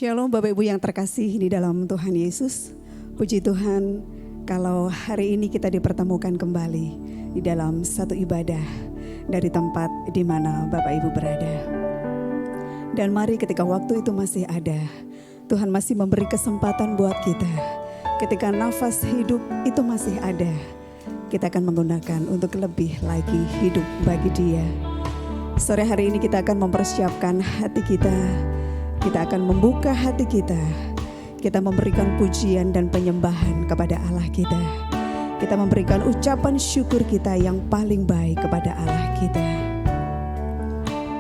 Shalom Bapak Ibu yang terkasih di dalam Tuhan Yesus. Puji Tuhan kalau hari ini kita dipertemukan kembali di dalam satu ibadah dari tempat di mana Bapak Ibu berada. Dan mari ketika waktu itu masih ada, Tuhan masih memberi kesempatan buat kita. Ketika nafas hidup itu masih ada, kita akan menggunakan untuk lebih lagi hidup bagi Dia. Sore hari ini kita akan mempersiapkan hati kita. Kita akan membuka hati kita. Kita memberikan pujian dan penyembahan kepada Allah kita. Kita memberikan ucapan syukur kita yang paling baik kepada Allah kita.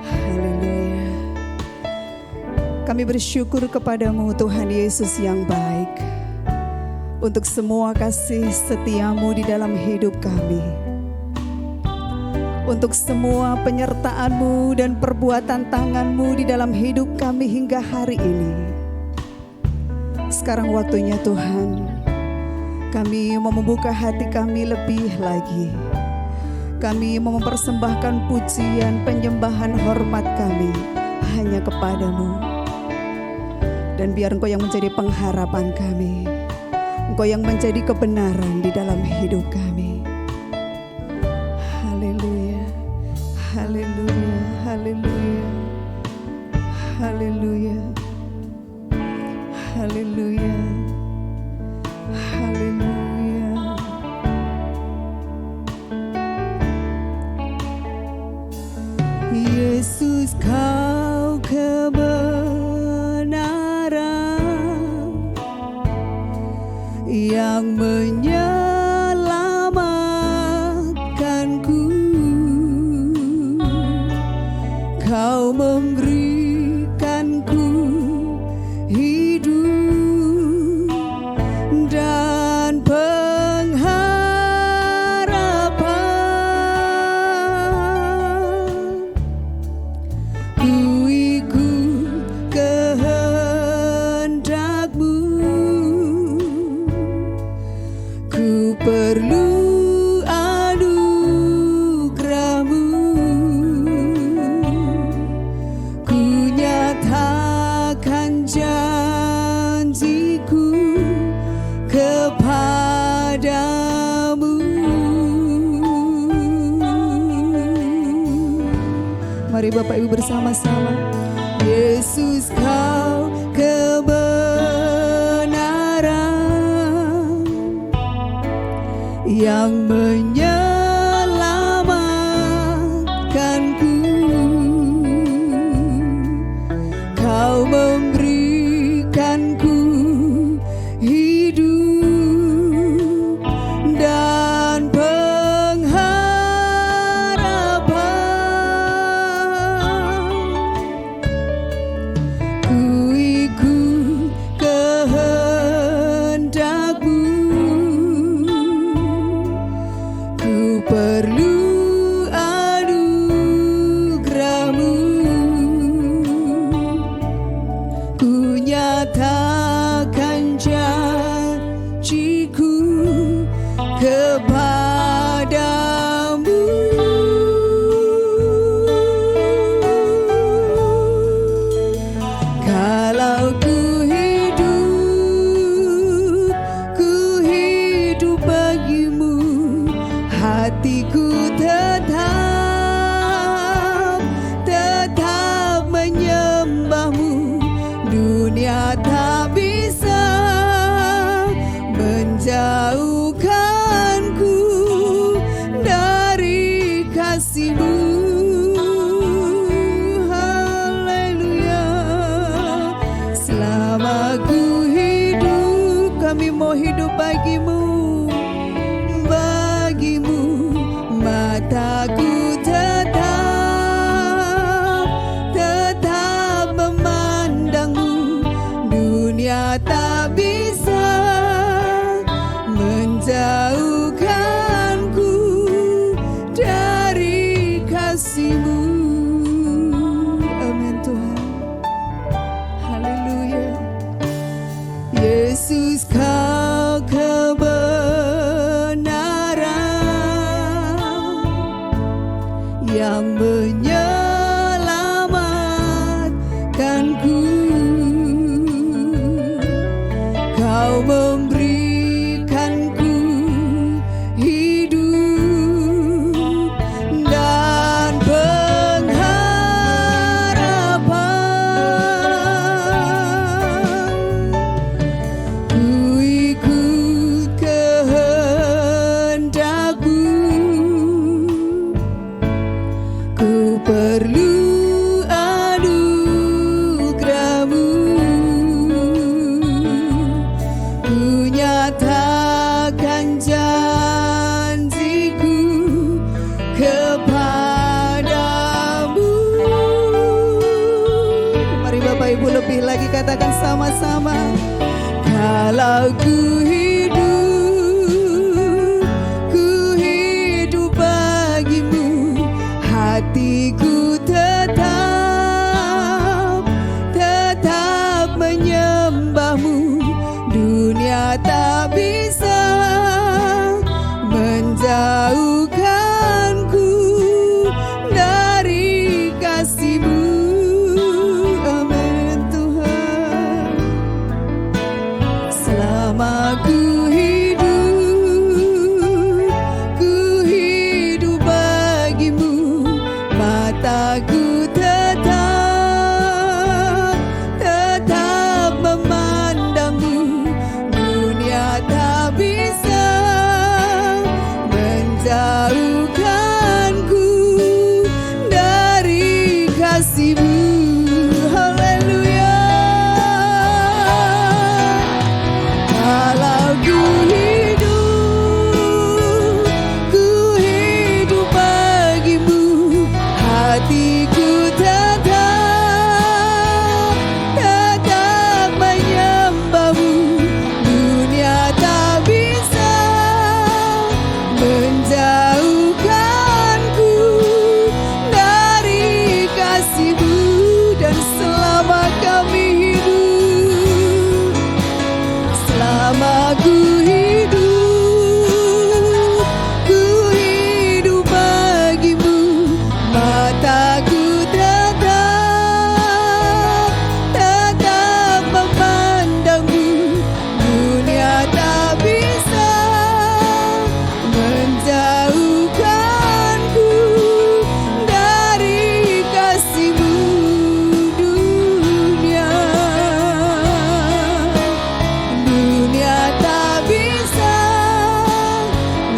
Haleluya. Kami bersyukur kepadamu Tuhan Yesus yang baik, untuk semua kasih setiamu di dalam hidup kami, untuk semua penyertaan-Mu dan perbuatan tangan-Mu di dalam hidup kami hingga hari ini. Sekarang waktunya Tuhan, kami mau membuka hati kami lebih lagi. Kami mau mempersembahkan pujian, penyembahan, hormat kami hanya kepadamu. Dan biar Engkau yang menjadi pengharapan kami, Engkau yang menjadi kebenaran di dalam hidup kami. Haleluya, haleluya, haleluya, haleluya, haleluya. Yesus, Kau kebenaran yang Kau memberikanku hidup dan pengharapan. Ku ikut kehendak-Mu, ku perlu Mari Bapak Ibu bersama-sama. Yesus, Kau kebenaran yang menyelamatkanku. Kau memberikanku hidup dan perlu anugerah-Mu. Ku nyatakan janjiku kepadamu. Kalau ku hidup bagimu, hatiku tetap menyembah-Mu. Dunia tak bisa menjauhkanku dari kasih-Mu. Haleluya. Selama ku hidup, kami mau hidup bagimu. Mataku tetap memandang-Mu. Dunia tak bisa menjauhkanku dari kasih-Mu. Amin Tuhan. Haleluya. Yesus, Kau kebenaran katakan sama-sama. Kalau ku hidup bagimu, hatiku tetap menyembahmu. Dunia tak bisa menjauhkanku dari kasih-Mu. Amin Tuhan. Selama ku hidup bagimu, mataku tetap memandangmu. Dunia tak bisa menjauhkanku dari kasih-Mu. Haleluya. Kalau ku hidup bagimu, hatiku tetap menyembahmu. Dunia tak bisa menjauhkanku dari kasih-Mu. Dan selama kami hidup, selama ku hidup bagimu, mataku tetap memandangmu. Dunia tak bisa menjauhkanku dari kasih-Mu. Dunia tak bisa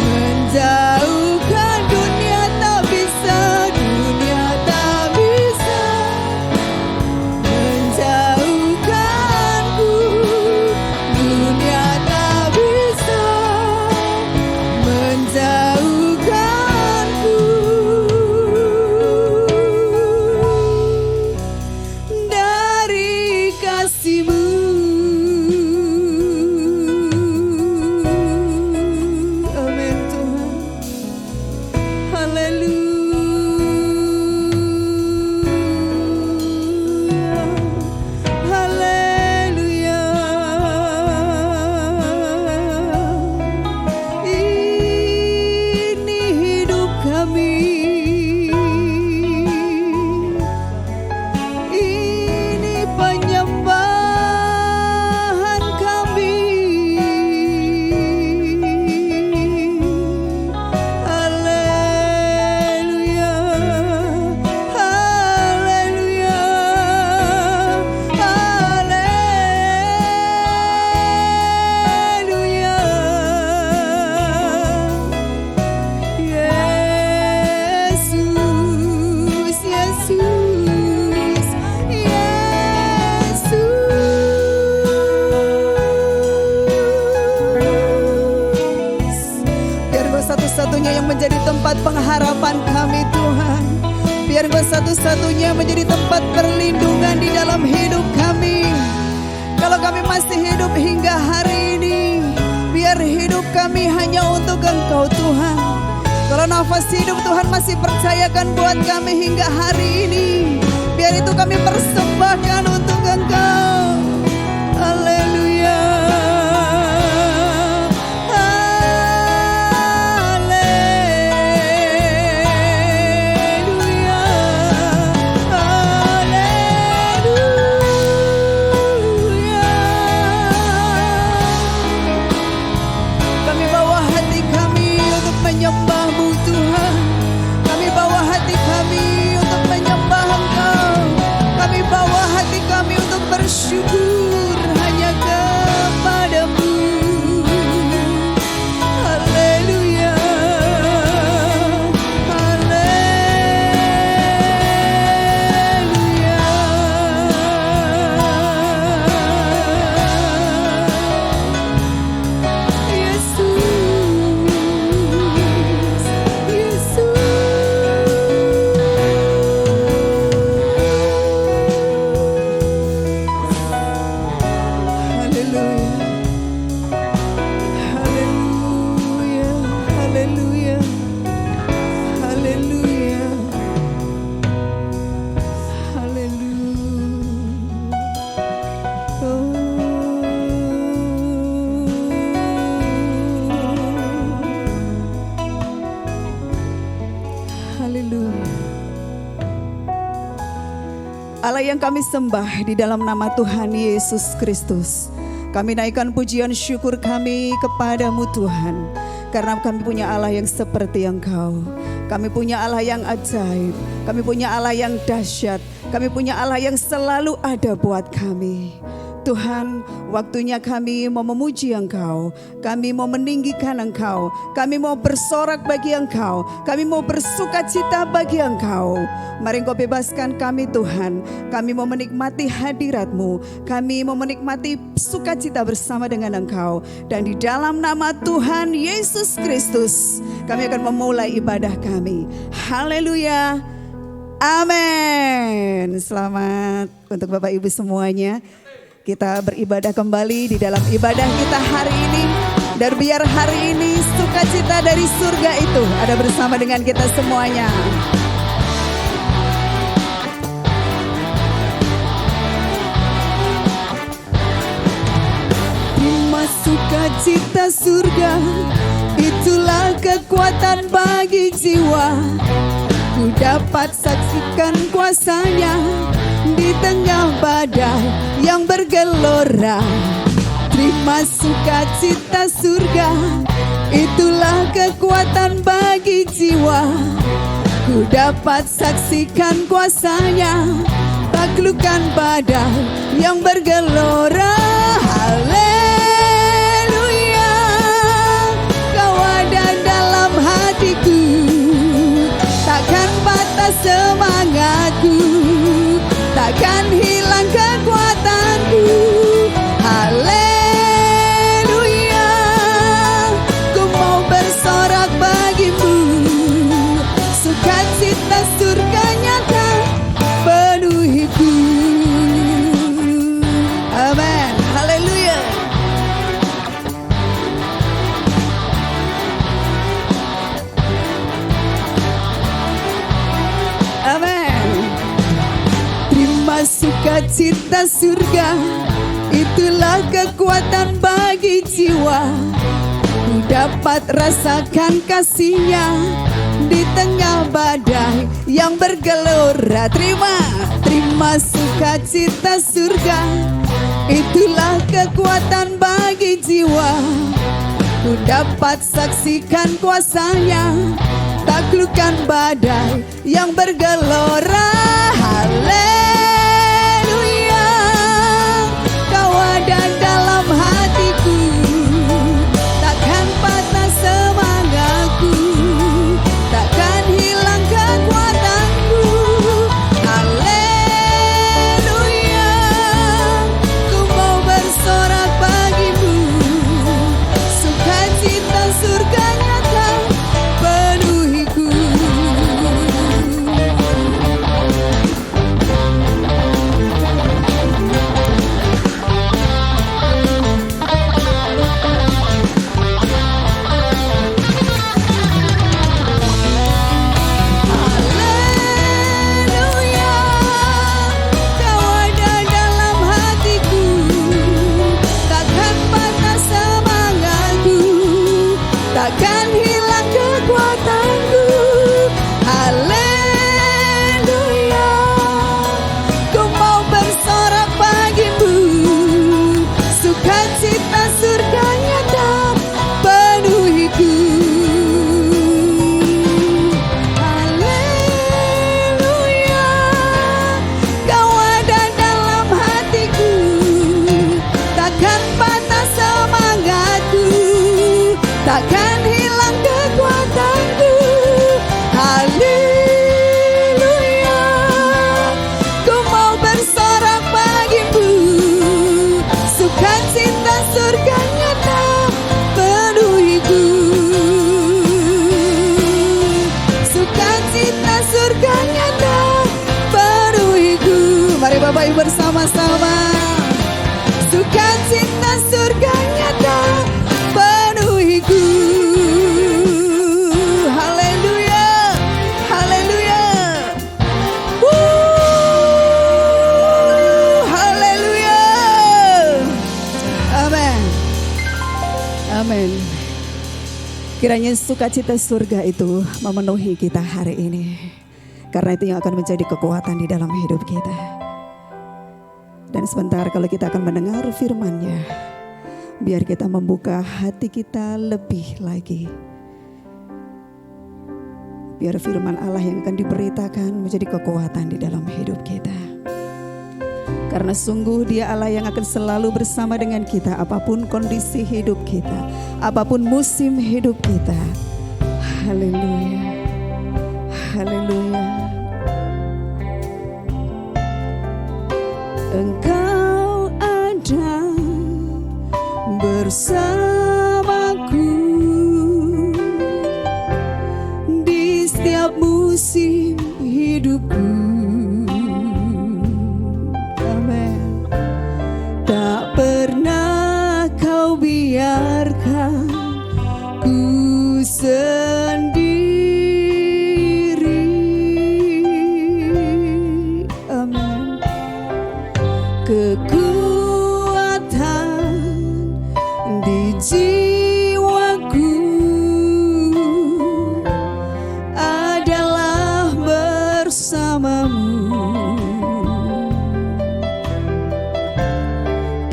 menjauhkan, dunia tak bisa menjauhkanku. Dunia tak bisa menjauhkanku dari kasih-Mu. Amin Tuhan. Haleluya. Haleluya. Ini hidup kami, ini penyembahan kami. Haleluya. Haleluya. Haleluya. Yesus, Yesus, Yesus. Biar Engkau satu-satunya yang menjadi tempat pengharapan kami Tuhan. Biar Engkau satu-satunya menjadi tempat perlindungan di dalam hidup kami. Kalau kami masih hidup hingga hari ini, biar hidup kami hanya untuk Engkau Tuhan. Kalau nafas hidup Tuhan masih percayakan buat kami hingga hari ini, biar itu kami persembahkan untuk Engkau. Haleluya. Haleluya. Haleluya. Kami bawa hati kami untuk menyembah-Mu Tuhan. Kami bawa hati kami untuk menyembah Engkau. Kami bawa hati kami Allah yang kami sembah di dalam nama Tuhan Yesus Kristus. Kami naikkan pujian syukur kami kepadamu Tuhan. Karena kami punya Allah yang seperti Engkau. Kami punya Allah yang ajaib. Kami punya Allah yang dahsyat. Kami punya Allah yang selalu ada buat kami. Tuhan, waktunya kami mau memuji Engkau, kami mau meninggikan Engkau, kami mau bersorak bagi Engkau, kami mau bersuka cita bagi Engkau. Mari Engkau bebaskan kami Tuhan, kami mau menikmati hadirat-Mu, kami mau menikmati sukacita bersama dengan Engkau. Dan di dalam nama Tuhan Yesus Kristus, kami akan memulai ibadah kami. Haleluya, amin. Selamat untuk Bapak Ibu semuanya. Kita beribadah kembali di dalam ibadah kita hari ini. Dan biar hari ini sukacita dari surga itu ada bersama dengan kita semuanya. Terima sukacita surga, itulah kekuatan bagi jiwa. Ku dapat saksikan kuasanya di tengah badai yang bergelora. Terima sukacita surga, itulah kekuatan bagi jiwa. Ku dapat saksikan kuasanya, taklukkan badai yang bergelora. Haleluya, Kau ada dalam hatiku, takkan patah semangatku, takkan hilang kekuatanku. Haleluya, ku mau bersorak bagimu, sukacita surga nyata penuhiku. Amin. Haleluya. Amin. Terima sukacita surga, itulah kekuatan bagi jiwa. Ku dapat rasakan kasih-Nya di tengah badai yang bergelora. Terima sukacita surga, itulah kekuatan bagi jiwa. Ku dapat saksikan kuasa-Nya, taklukkan badai yang bergelora. Haleluya, Kau ada dalam hatiku, takkan patah semangatku, takkan hilang kekuatanku. Haleluya, ku mau bersorak bagimu, sukacita surga nyata penuhiku. Takkan hilang kekuatanku. Haleluya, ku mau bersorak bagimu, sukacita surga nyata penuhiku. Haleluya, Kau ada dalam hatiku, takkan patah semangatku, takkan hilang kekuatanku. Haleluya, ku mau bersorak bagimu, sukacita surga nyata penuhiku. Sukacita surga nyata penuhiku. Mari Bapak Ibu bersama-sama. Sukacita surga nyata penuhiku. Haleluya, haleluya, haleluya. Amin, amin. Kiranya sukacita surga itu memenuhi kita hari ini, karena itu yang akan menjadi kekuatan di dalam hidup kita. Dan sebentar kalau kita akan mendengar firman-Nya, biar kita membuka hati kita lebih lagi. Biar firman Allah yang akan diberitakan menjadi kekuatan di dalam hidup kita. Karena sungguh Dia Allah yang akan selalu bersama dengan kita, apapun kondisi hidup kita, apapun musim hidup kita. Haleluya, haleluya. Engkau ada bersamaku di setiap musim hidupku. Amin. Tak pernah Kau biarkan ku sendiri. Amin. Kekuatan di jiwaku adalah bersamamu.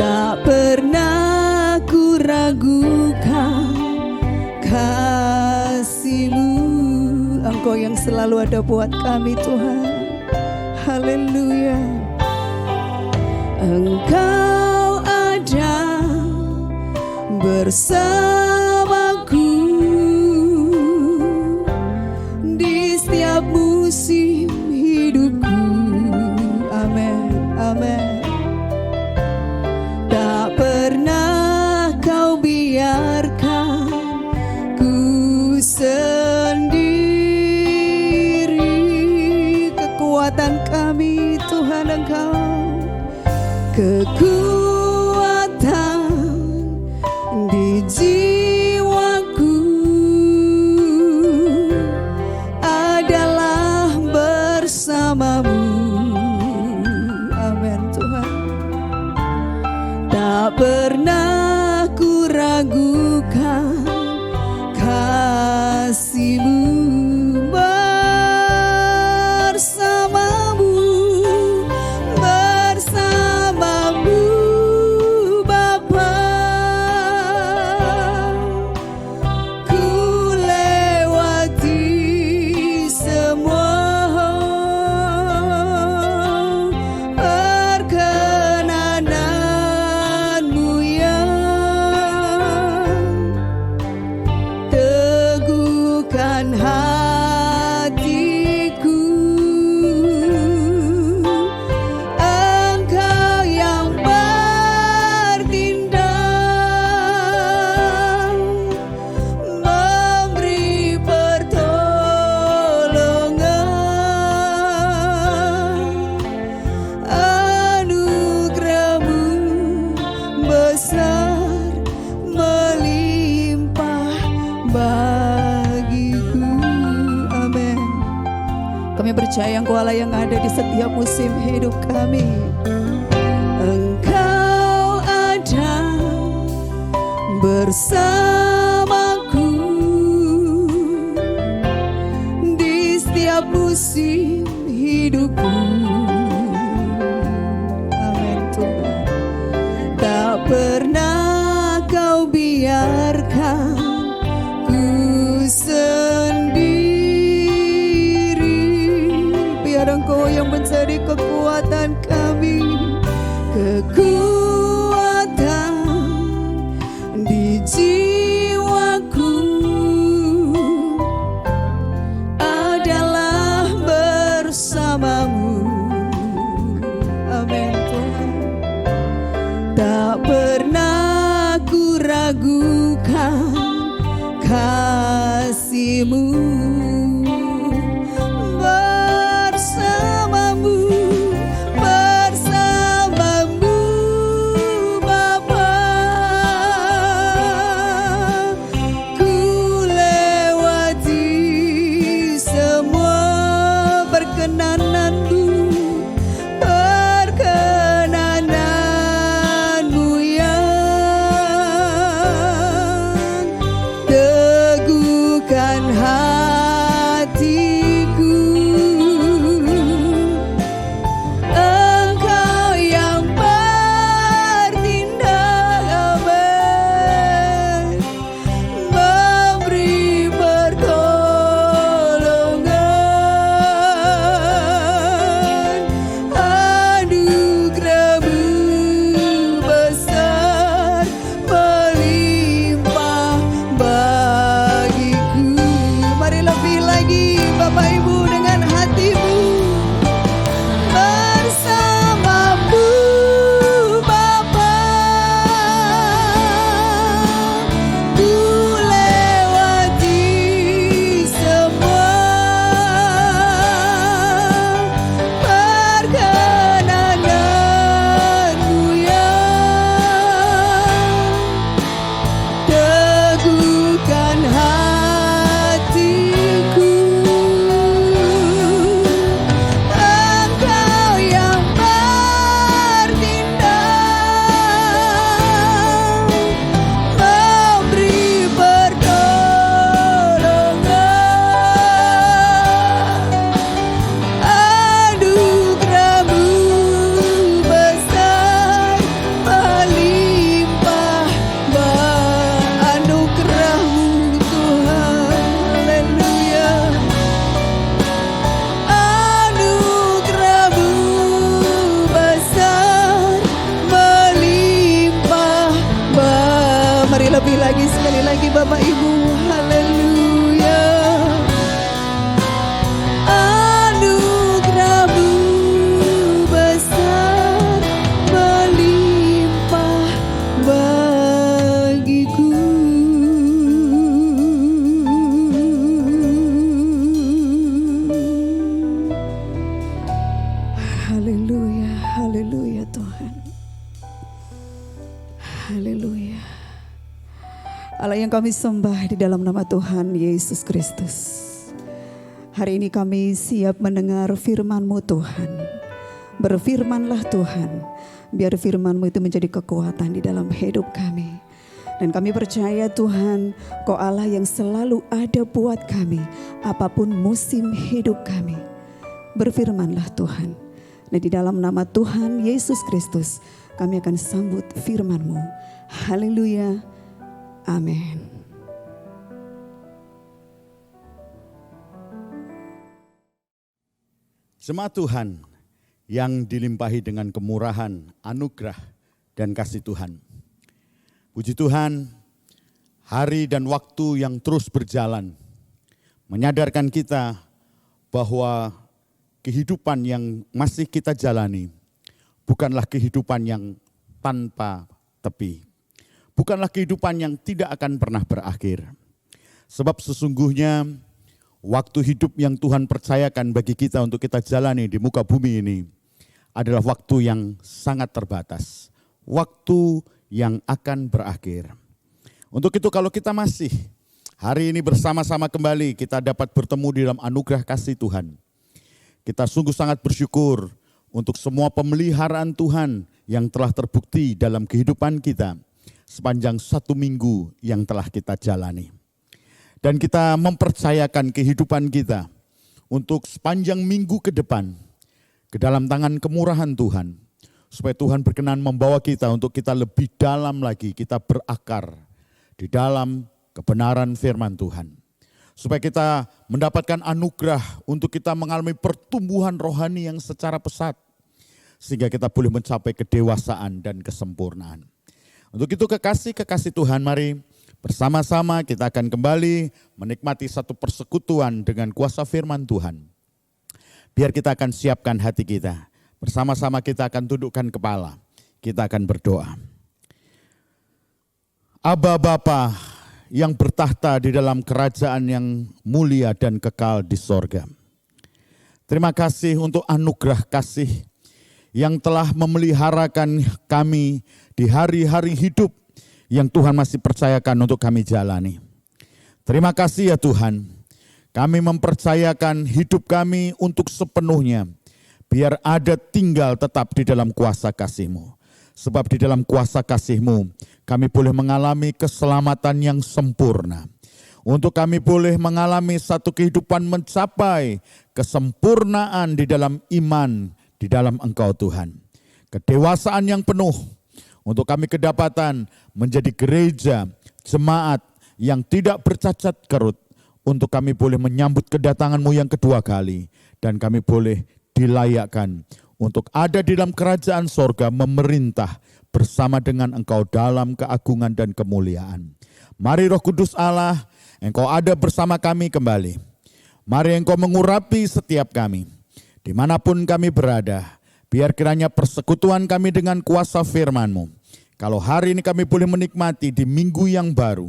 Tak pernah ku ragukan kasih-Mu. Engkau yang selalu ada buat kami, Tuhan. Haleluya. Engkau ada bersamaku di setiap musim hidupku. Amin, amin. Tak pernah Kau biarkan ku sendiri. Kekuatan kami, Tuhan, Engkau. Kekuatan di jiwaku adalah bersama-Mu. Amin, Tuhan. Tak pernah ku ragukan kasih-Mu. Percaya Engkau Allah yang ada di setiap musim hidup kami. Engkau ada bersamaku di setiap musim hidupku. Amin, Tuhan. Tak pernah Kau biarkan ku sendiri. Engkau yang menjadi kekuatan kami. Kekuatan di jiwaku adalah bersama-Mu. Amin, Tuhan. Tak pernah ku ragukan kasih-Mu. Teguhkan hati Bapak Ibu. Haleluya. Anugerah-Mu besar melimpah bagiku. Haleluya, haleluya Tuhan. Haleluya. Allah yang kami sembah di dalam nama Tuhan Yesus Kristus. Hari ini kami siap mendengar firman-Mu Tuhan. Berfirmanlah Tuhan, biar firman-Mu itu menjadi kekuatan di dalam hidup kami. Dan kami percaya Tuhan, Kau Allah yang selalu ada buat kami, apapun musim hidup kami. Berfirmanlah Tuhan. Dan di dalam nama Tuhan Yesus Kristus, kami akan sambut firman-Mu. Haleluya. Amin. Jemaat Tuhan yang dilimpahi dengan kemurahan, anugerah, dan kasih Tuhan. Puji Tuhan, hari dan waktu yang terus berjalan menyadarkan kita bahwa kehidupan yang masih kita jalani bukanlah kehidupan yang tanpa tepi. Bukanlah kehidupan yang tidak akan pernah berakhir. Sebab sesungguhnya waktu hidup yang Tuhan percayakan bagi kita untuk kita jalani di muka bumi ini adalah waktu yang sangat terbatas. Waktu yang akan berakhir. Untuk itu kalau kita masih hari ini bersama-sama kembali kita dapat bertemu di dalam anugerah kasih Tuhan. Kita sungguh sangat bersyukur untuk semua pemeliharaan Tuhan yang telah terbukti dalam kehidupan kita sepanjang 1 minggu yang telah kita jalani. Dan kita mempercayakan kehidupan kita untuk sepanjang minggu ke depan ke dalam tangan kemurahan Tuhan. Supaya Tuhan berkenan membawa kita untuk kita lebih dalam lagi, kita berakar di dalam kebenaran firman Tuhan. Supaya kita mendapatkan anugerah untuk kita mengalami pertumbuhan rohani yang secara pesat. Sehingga kita boleh mencapai kedewasaan dan kesempurnaan. Untuk itu kekasih Tuhan, mari bersama-sama kita akan kembali menikmati satu persekutuan dengan kuasa firman Tuhan. Biar kita akan siapkan hati kita. Bersama-sama kita akan tundukkan kepala. Kita akan berdoa. Aba Bapa yang bertahta di dalam kerajaan yang mulia dan kekal di sorga. Terima kasih untuk anugerah kasih yang telah memeliharakan kami di hari-hari hidup yang Tuhan masih percayakan untuk kami jalani. Terima kasih ya Tuhan, kami mempercayakan hidup kami untuk sepenuhnya, biar ada tinggal tetap di dalam kuasa kasih-Mu. Sebab di dalam kuasa kasih-Mu, kami boleh mengalami keselamatan yang sempurna. Untuk kami boleh mengalami satu kehidupan mencapai kesempurnaan di dalam iman, di dalam Engkau Tuhan. Kedewasaan yang penuh untuk kami kedapatan menjadi gereja, jemaat yang tidak bercacat kerut. Untuk kami boleh menyambut kedatangan-Mu yang kedua kali. Dan kami boleh dilayakkan untuk ada di dalam kerajaan sorga memerintah bersama dengan Engkau dalam keagungan dan kemuliaan. Mari Roh Kudus Allah, Engkau ada bersama kami kembali. Mari Engkau mengurapi setiap kami. Dimanapun kami berada, biar kiranya persekutuan kami dengan kuasa firman-Mu. Kalau hari ini kami boleh menikmati di minggu yang baru,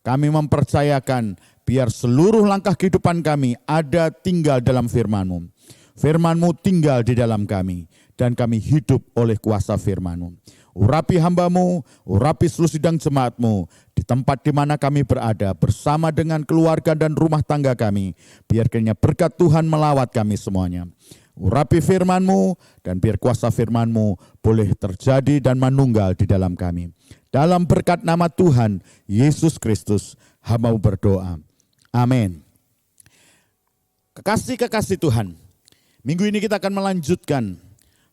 kami mempercayakan biar seluruh langkah kehidupan kami ada tinggal dalam firman-Mu. Firman-Mu tinggal di dalam kami, dan kami hidup oleh kuasa firman-Mu. Urapi hamba-Mu, urapi seluruh sidang jemaat-Mu, di tempat di mana kami berada, bersama dengan keluarga dan rumah tangga kami, biar kiranya berkat Tuhan melawat kami semuanya. Urapi firman-Mu, dan biar kuasa firman-Mu boleh terjadi dan menunggal di dalam kami. Dalam berkat nama Tuhan, Yesus Kristus, hamba-Mu berdoa. Amin. Kekasih-kekasih Tuhan, minggu ini kita akan melanjutkan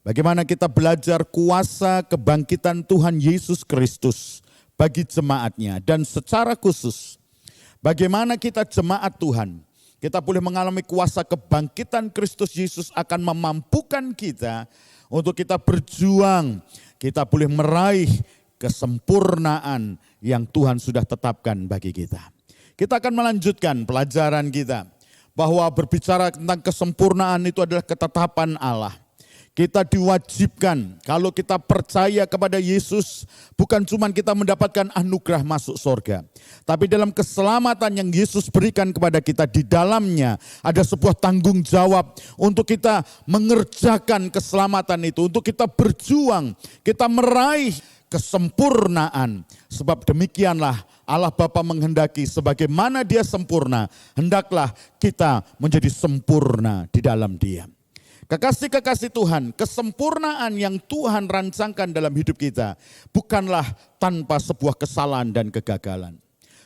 bagaimana kita belajar kuasa kebangkitan Tuhan Yesus Kristus bagi jemaatnya. Dan secara khusus, bagaimana kita jemaat Tuhan, kita boleh mengalami kuasa kebangkitan Kristus Yesus akan memampukan kita untuk kita berjuang. Kita boleh meraih kesempurnaan yang Tuhan sudah tetapkan bagi kita. Kita akan melanjutkan pelajaran kita bahwa berbicara tentang kesempurnaan itu adalah ketetapan Allah. Kita diwajibkan kalau kita percaya kepada Yesus, bukan cuma kita mendapatkan anugerah masuk surga, tapi dalam keselamatan yang Yesus berikan kepada kita, di dalamnya ada sebuah tanggung jawab untuk kita mengerjakan keselamatan itu, untuk kita berjuang, kita meraih kesempurnaan. Sebab demikianlah Allah Bapa menghendaki, sebagaimana Dia sempurna, hendaklah kita menjadi sempurna di dalam Dia. Kekasih-kekasih Tuhan, kesempurnaan yang Tuhan rancangkan dalam hidup kita bukanlah tanpa sebuah kesalahan dan kegagalan.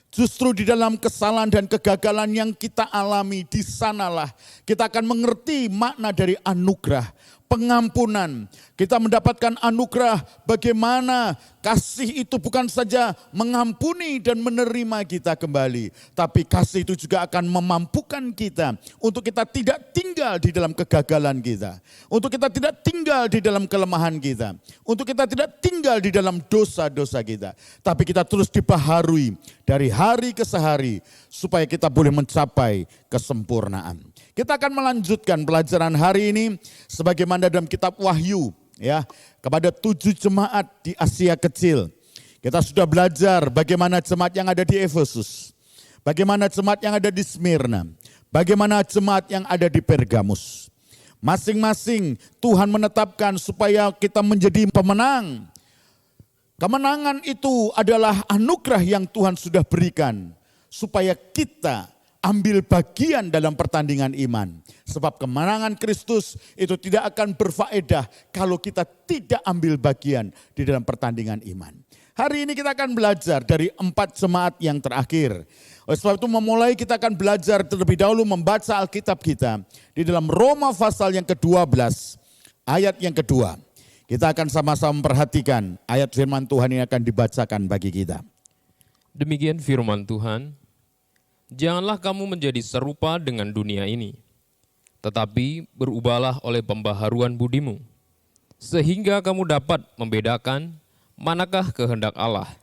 Justru di dalam kesalahan dan kegagalan yang kita alami, di sanalah kita akan mengerti makna dari anugerah, pengampunan. Kita mendapatkan anugerah bagaimana kasih itu bukan saja mengampuni dan menerima kita kembali, tapi kasih itu juga akan memampukan kita untuk kita tidak tinggal di dalam kegagalan kita, untuk kita tidak tinggal di dalam kelemahan kita, untuk kita tidak tinggal di dalam dosa-dosa kita, tapi kita terus dibaharui dari hari ke hari supaya kita boleh mencapai kesempurnaan. Kita akan melanjutkan pelajaran hari ini sebagaimana dalam kitab Wahyu, ya, kepada 7 jemaat di Asia Kecil. Kita sudah belajar bagaimana jemaat yang ada di Efesus, bagaimana jemaat yang ada di Smyrna, bagaimana jemaat yang ada di Pergamus. Masing-masing Tuhan menetapkan supaya kita menjadi pemenang. Kemenangan itu adalah anugerah yang Tuhan sudah berikan supaya kita ambil bagian dalam pertandingan iman. Sebab kemenangan Kristus itu tidak akan berfaedah kalau kita tidak ambil bagian di dalam pertandingan iman. Hari ini kita akan belajar dari 4 jemaat yang terakhir. Oleh sebab itu memulai kita akan belajar terlebih dahulu membaca Alkitab kita di dalam Roma pasal yang ke-12 ayat yang kedua. Kita akan sama-sama memperhatikan ayat firman Tuhan yang akan dibacakan bagi kita. Demikian firman Tuhan. Janganlah kamu menjadi serupa dengan dunia ini, tetapi berubahlah oleh pembaharuan budimu, sehingga kamu dapat membedakan manakah kehendak Allah,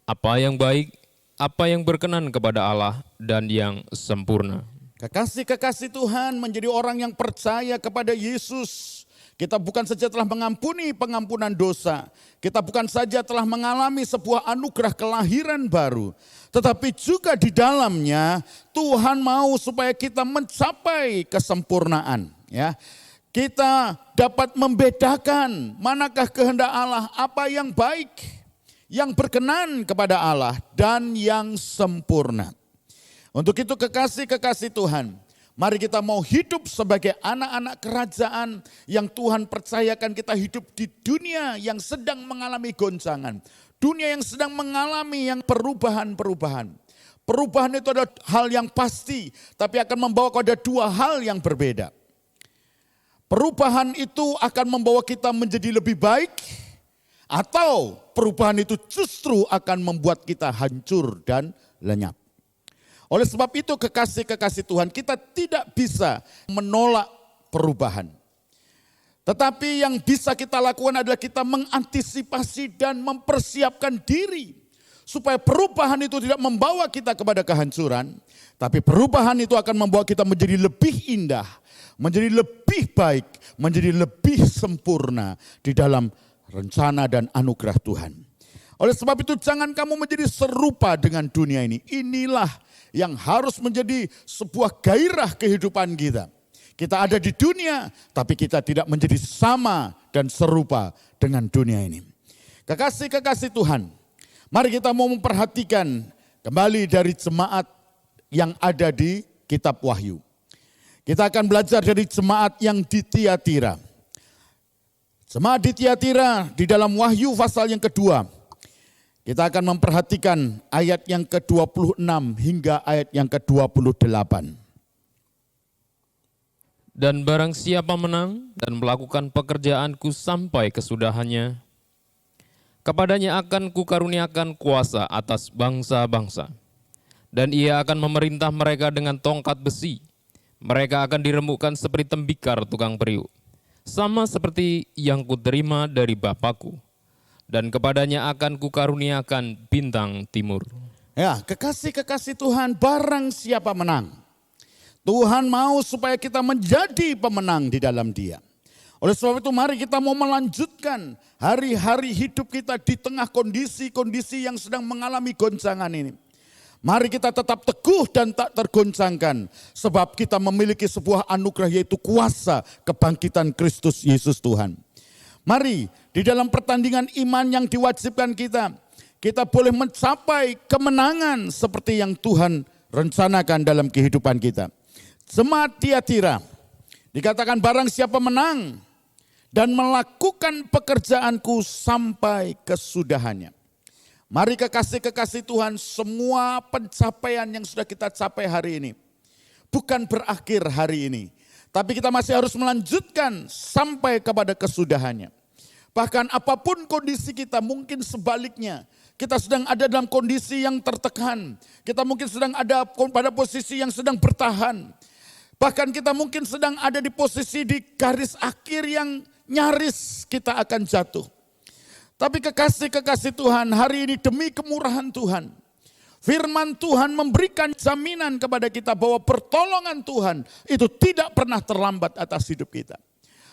apa yang baik, apa yang berkenan kepada Allah, dan yang sempurna. Kekasih-kekasih Tuhan, menjadi orang yang percaya kepada Yesus, kita bukan saja telah mengampuni pengampunan dosa, kita bukan saja telah mengalami sebuah anugerah kelahiran baru, tetapi juga di dalamnya Tuhan mau supaya kita mencapai kesempurnaan. Ya, kita dapat membedakan manakah kehendak Allah, apa yang baik, yang berkenan kepada Allah, dan yang sempurna. Untuk itu kekasih-kekasih Tuhan, mari kita mau hidup sebagai anak-anak kerajaan yang Tuhan percayakan kita hidup di dunia yang sedang mengalami goncangan. Dunia yang sedang mengalami yang perubahan-perubahan. Perubahan itu adalah hal yang pasti, tapi akan membawa kepada 2 hal yang berbeda. Perubahan itu akan membawa kita menjadi lebih baik, atau perubahan itu justru akan membuat kita hancur dan lenyap. Oleh sebab itu kekasih-kekasih Tuhan, kita tidak bisa menolak perubahan. Tetapi yang bisa kita lakukan adalah kita mengantisipasi dan mempersiapkan diri. Supaya perubahan itu tidak membawa kita kepada kehancuran. Tapi perubahan itu akan membawa kita menjadi lebih indah, menjadi lebih baik, menjadi lebih sempurna di dalam rencana dan anugerah Tuhan. Oleh sebab itu jangan kamu menjadi serupa dengan dunia ini. Inilah yang harus menjadi sebuah gairah kehidupan kita. Kita ada di dunia, tapi kita tidak menjadi sama dan serupa dengan dunia ini. Kekasih-kekasih Tuhan, mari kita mau memperhatikan kembali dari jemaat yang ada di kitab Wahyu. Kita akan belajar dari jemaat yang di Tiatira. Jemaat di Tiatira di dalam Wahyu pasal yang kedua. Kita akan memperhatikan ayat yang ke-26 hingga ayat yang ke-28. Dan barang siapa menang dan melakukan pekerjaanku sampai kesudahannya, kepadanya akan kukaruniakan kuasa atas bangsa-bangsa. Dan ia akan memerintah mereka dengan tongkat besi. Mereka akan diremukkan seperti tembikar tukang periuk, sama seperti yang kuterima dari Bapakku. dan kepadanya akan kukaruniakan bintang timur. Ya, kekasih-kekasih Tuhan, barang siapa menang. Tuhan mau supaya kita menjadi pemenang di dalam Dia. Oleh sebab itu mari kita mau melanjutkan hari-hari hidup kita di tengah kondisi-kondisi yang sedang mengalami goncangan ini. Mari kita tetap teguh dan tak tergoncangkan. Sebab kita memiliki sebuah anugerah yaitu kuasa kebangkitan Kristus Yesus Tuhan. Mari di dalam pertandingan iman yang diwajibkan kita boleh mencapai kemenangan seperti yang Tuhan rencanakan dalam kehidupan kita. Jemaat Tiatira dikatakan barang siapa menang dan melakukan pekerjaanku sampai kesudahannya. Mari kekasih-kekasih Tuhan, semua pencapaian yang sudah kita capai hari ini bukan berakhir hari ini, tapi kita masih harus melanjutkan sampai kepada kesudahannya. Bahkan apapun kondisi kita, mungkin sebaliknya kita sedang ada dalam kondisi yang tertekan, kita mungkin sedang ada pada posisi yang sedang bertahan. Bahkan kita mungkin sedang ada di posisi di garis akhir yang nyaris kita akan jatuh. Tapi kekasih-kekasih Tuhan, hari ini demi kemurahan Tuhan, firman Tuhan memberikan jaminan kepada kita bahwa pertolongan Tuhan itu tidak pernah terlambat atas hidup kita.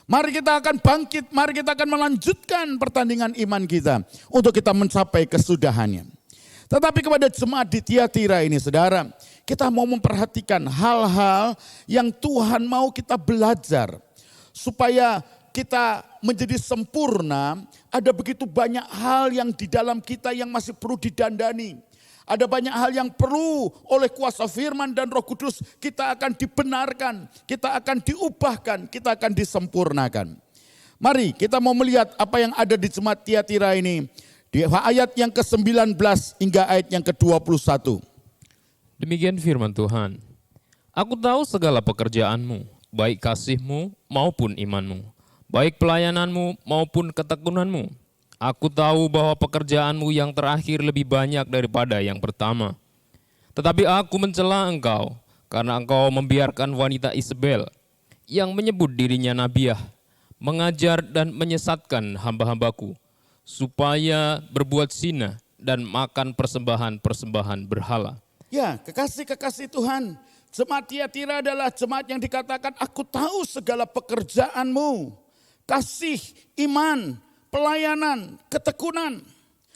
Mari kita akan bangkit, mari kita akan melanjutkan pertandingan iman kita untuk kita mencapai kesudahannya. Tetapi kepada jemaat di Tiatira ini saudara, kita mau memperhatikan hal-hal yang Tuhan mau kita belajar. Supaya kita menjadi sempurna, ada begitu banyak hal yang di dalam kita yang masih perlu didandani. Ada banyak hal yang perlu oleh kuasa firman dan Roh Kudus kita akan dibenarkan, kita akan diubahkan, kita akan disempurnakan. Mari kita mau melihat apa yang ada di jemaat Tiatira ini. Di ayat yang ke-19 hingga ayat yang ke-21. Demikian firman Tuhan. Aku tahu segala pekerjaanmu, baik kasihmu maupun imanmu, baik pelayananmu maupun ketekunanmu. Aku tahu bahwa pekerjaanmu yang terakhir lebih banyak daripada yang pertama. Tetapi aku mencela engkau, karena engkau membiarkan wanita Isabel, yang menyebut dirinya nabiah, mengajar dan menyesatkan hamba-hambaku, supaya berbuat zina dan makan persembahan-persembahan berhala. Ya, kekasih-kekasih Tuhan, jemaat Tiatira adalah jemaat yang dikatakan aku tahu segala pekerjaanmu, kasih, iman, pelayanan, ketekunan.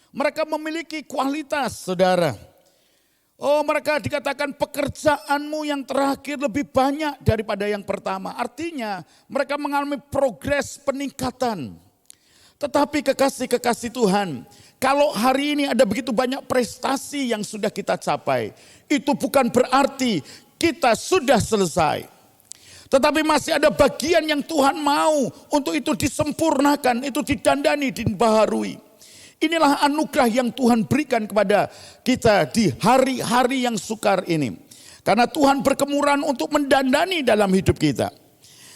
Mereka memiliki kualitas, saudara. Oh, mereka dikatakan pekerjaanmu yang terakhir lebih banyak daripada yang pertama. Artinya mereka mengalami progres peningkatan. Tetapi kekasih-kekasih Tuhan, kalau hari ini ada begitu banyak prestasi yang sudah kita capai, itu bukan berarti kita sudah selesai. Tetapi masih ada bagian yang Tuhan mau untuk itu disempurnakan, itu didandani, dibaharui. Inilah anugerah yang Tuhan berikan kepada kita di hari-hari yang sukar ini. Karena Tuhan berkemurahan untuk mendandani dalam hidup kita.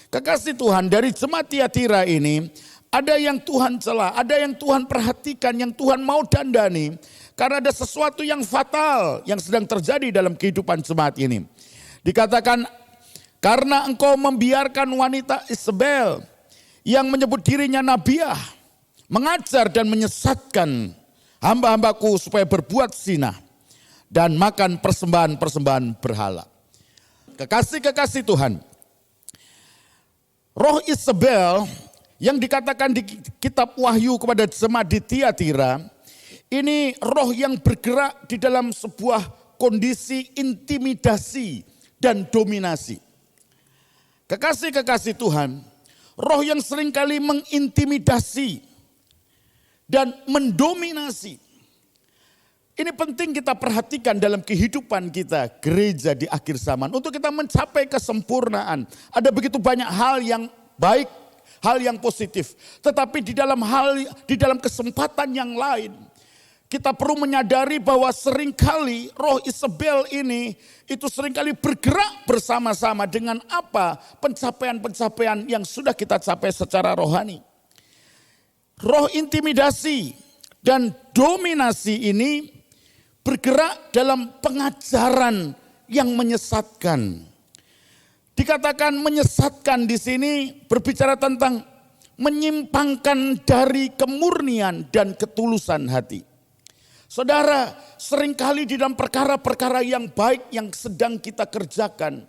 Kekasih Tuhan, dari jemaat Tiatira ini, ada yang Tuhan cela, ada yang Tuhan perhatikan, yang Tuhan mau dandani. Karena ada sesuatu yang fatal yang sedang terjadi dalam kehidupan jemaat ini. Dikatakan, karena engkau membiarkan wanita Isabel yang menyebut dirinya nabiah, mengajar dan menyesatkan hamba-hambaku supaya berbuat zina dan makan persembahan-persembahan berhala. Kekasih-kekasih Tuhan, roh Isabel yang dikatakan di kitab Wahyu kepada jemaat di Tiatira, ini roh yang bergerak di dalam sebuah kondisi intimidasi dan dominasi. Kekasih-kekasih Tuhan, roh yang seringkali mengintimidasi dan mendominasi. Ini penting kita perhatikan dalam kehidupan kita, gereja di akhir zaman. Untuk kita mencapai kesempurnaan, ada begitu banyak hal yang baik, hal yang positif. Tetapi di dalam kesempatan yang lain, kita perlu menyadari bahwa seringkali roh Isabel ini itu seringkali bergerak bersama-sama dengan apa pencapaian-pencapaian yang sudah kita capai secara rohani. Roh intimidasi dan dominasi ini bergerak dalam pengajaran yang menyesatkan. Dikatakan menyesatkan di sini berbicara tentang menyimpangkan dari kemurnian dan ketulusan hati. Saudara, seringkali di dalam perkara-perkara yang baik yang sedang kita kerjakan,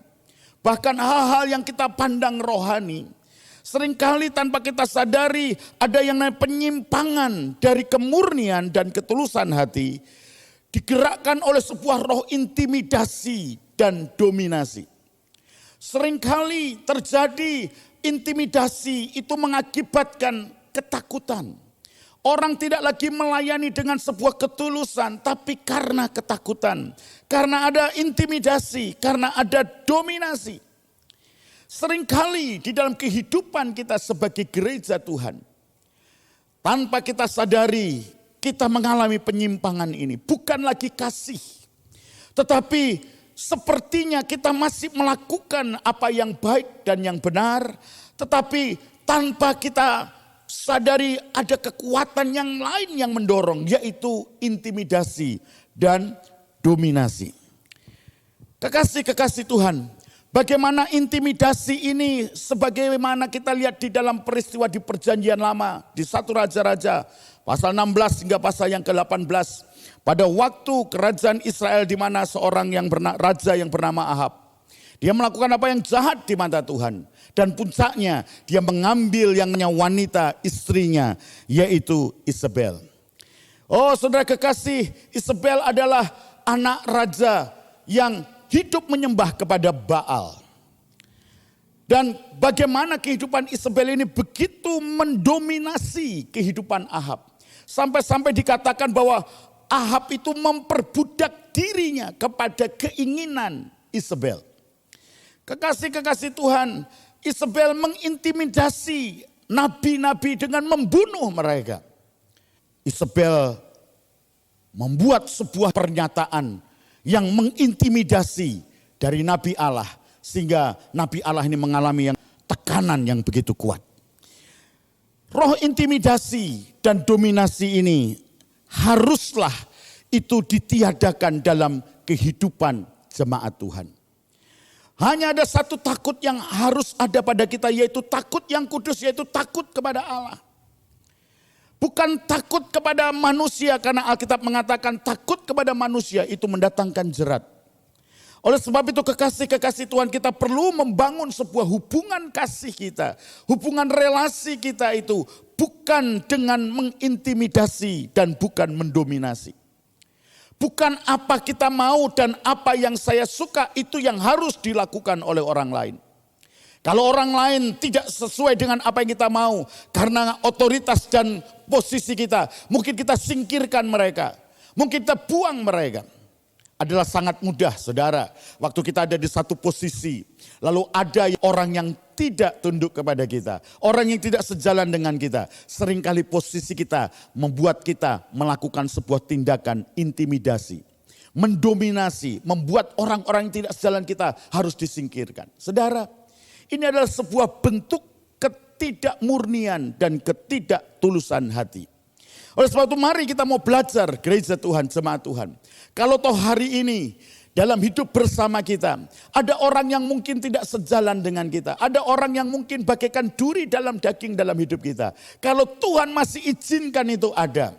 bahkan hal-hal yang kita pandang rohani, seringkali tanpa kita sadari ada yang namanya penyimpangan dari kemurnian dan ketulusan hati, digerakkan oleh sebuah roh intimidasi dan dominasi. Seringkali terjadi intimidasi itu mengakibatkan ketakutan. Orang tidak lagi melayani dengan sebuah ketulusan, tapi karena ketakutan, karena ada intimidasi, karena ada dominasi. Seringkali di dalam kehidupan kita sebagai gereja Tuhan, tanpa kita sadari kita mengalami penyimpangan ini. Bukan lagi kasih, tetapi sepertinya kita masih melakukan apa yang baik dan yang benar, tetapi tanpa kita sadari ada kekuatan yang lain yang mendorong, yaitu intimidasi dan dominasi. Kekasih-kekasih Tuhan, bagaimana intimidasi ini sebagaimana kita lihat di dalam peristiwa di Perjanjian Lama, di 1 Raja-Raja pasal 16 hingga pasal yang ke-18. Pada waktu kerajaan Israel di mana seorang raja yang bernama Ahab, dia melakukan apa yang jahat di mata Tuhan. Dan puncaknya dia mengambil yang namanya wanita istrinya, yaitu Isabel. Oh saudara kekasih, Isabel adalah anak raja yang hidup menyembah kepada Baal. Dan bagaimana kehidupan Isabel ini begitu mendominasi kehidupan Ahab. Sampai-sampai dikatakan bahwa Ahab itu memperbudak dirinya kepada keinginan Isabel. Kekasih-kekasih Tuhan, Isabel mengintimidasi nabi-nabi dengan membunuh mereka. Isabel membuat sebuah pernyataan yang mengintimidasi dari Nabi Allah, sehingga Nabi Allah ini mengalami tekanan yang begitu kuat. Roh intimidasi dan dominasi ini haruslah itu ditiadakan dalam kehidupan jemaat Tuhan. Hanya ada satu takut yang harus ada pada kita, yaitu takut yang kudus, yaitu takut kepada Allah. Bukan takut kepada manusia, karena Alkitab mengatakan takut kepada manusia itu mendatangkan jerat. Oleh sebab itu kekasih-kekasih Tuhan, kita perlu membangun sebuah hubungan kasih kita. Hubungan relasi kita itu bukan dengan mengintimidasi dan bukan mendominasi. Bukan apa kita mau dan apa yang saya suka itu yang harus dilakukan oleh orang lain. Kalau orang lain tidak sesuai dengan apa yang kita mau, karena otoritas dan posisi kita, mungkin kita singkirkan mereka, mungkin kita buang mereka. Adalah sangat mudah saudara, waktu kita ada di satu posisi, lalu ada orang yang tidak tunduk kepada kita, orang yang tidak sejalan dengan kita. Seringkali posisi kita membuat kita melakukan sebuah tindakan intimidasi, mendominasi, membuat orang-orang yang tidak sejalan kita harus disingkirkan. Saudara, ini adalah sebuah bentuk ketidakmurnian dan ketidaktulusan hati. Oleh sebab itu mari kita mau belajar gereja Tuhan, jemaat Tuhan. Kalau toh hari ini dalam hidup bersama kita, ada orang yang mungkin tidak sejalan dengan kita. Ada orang yang mungkin bagaikan duri dalam daging dalam hidup kita. Kalau Tuhan masih izinkan itu ada.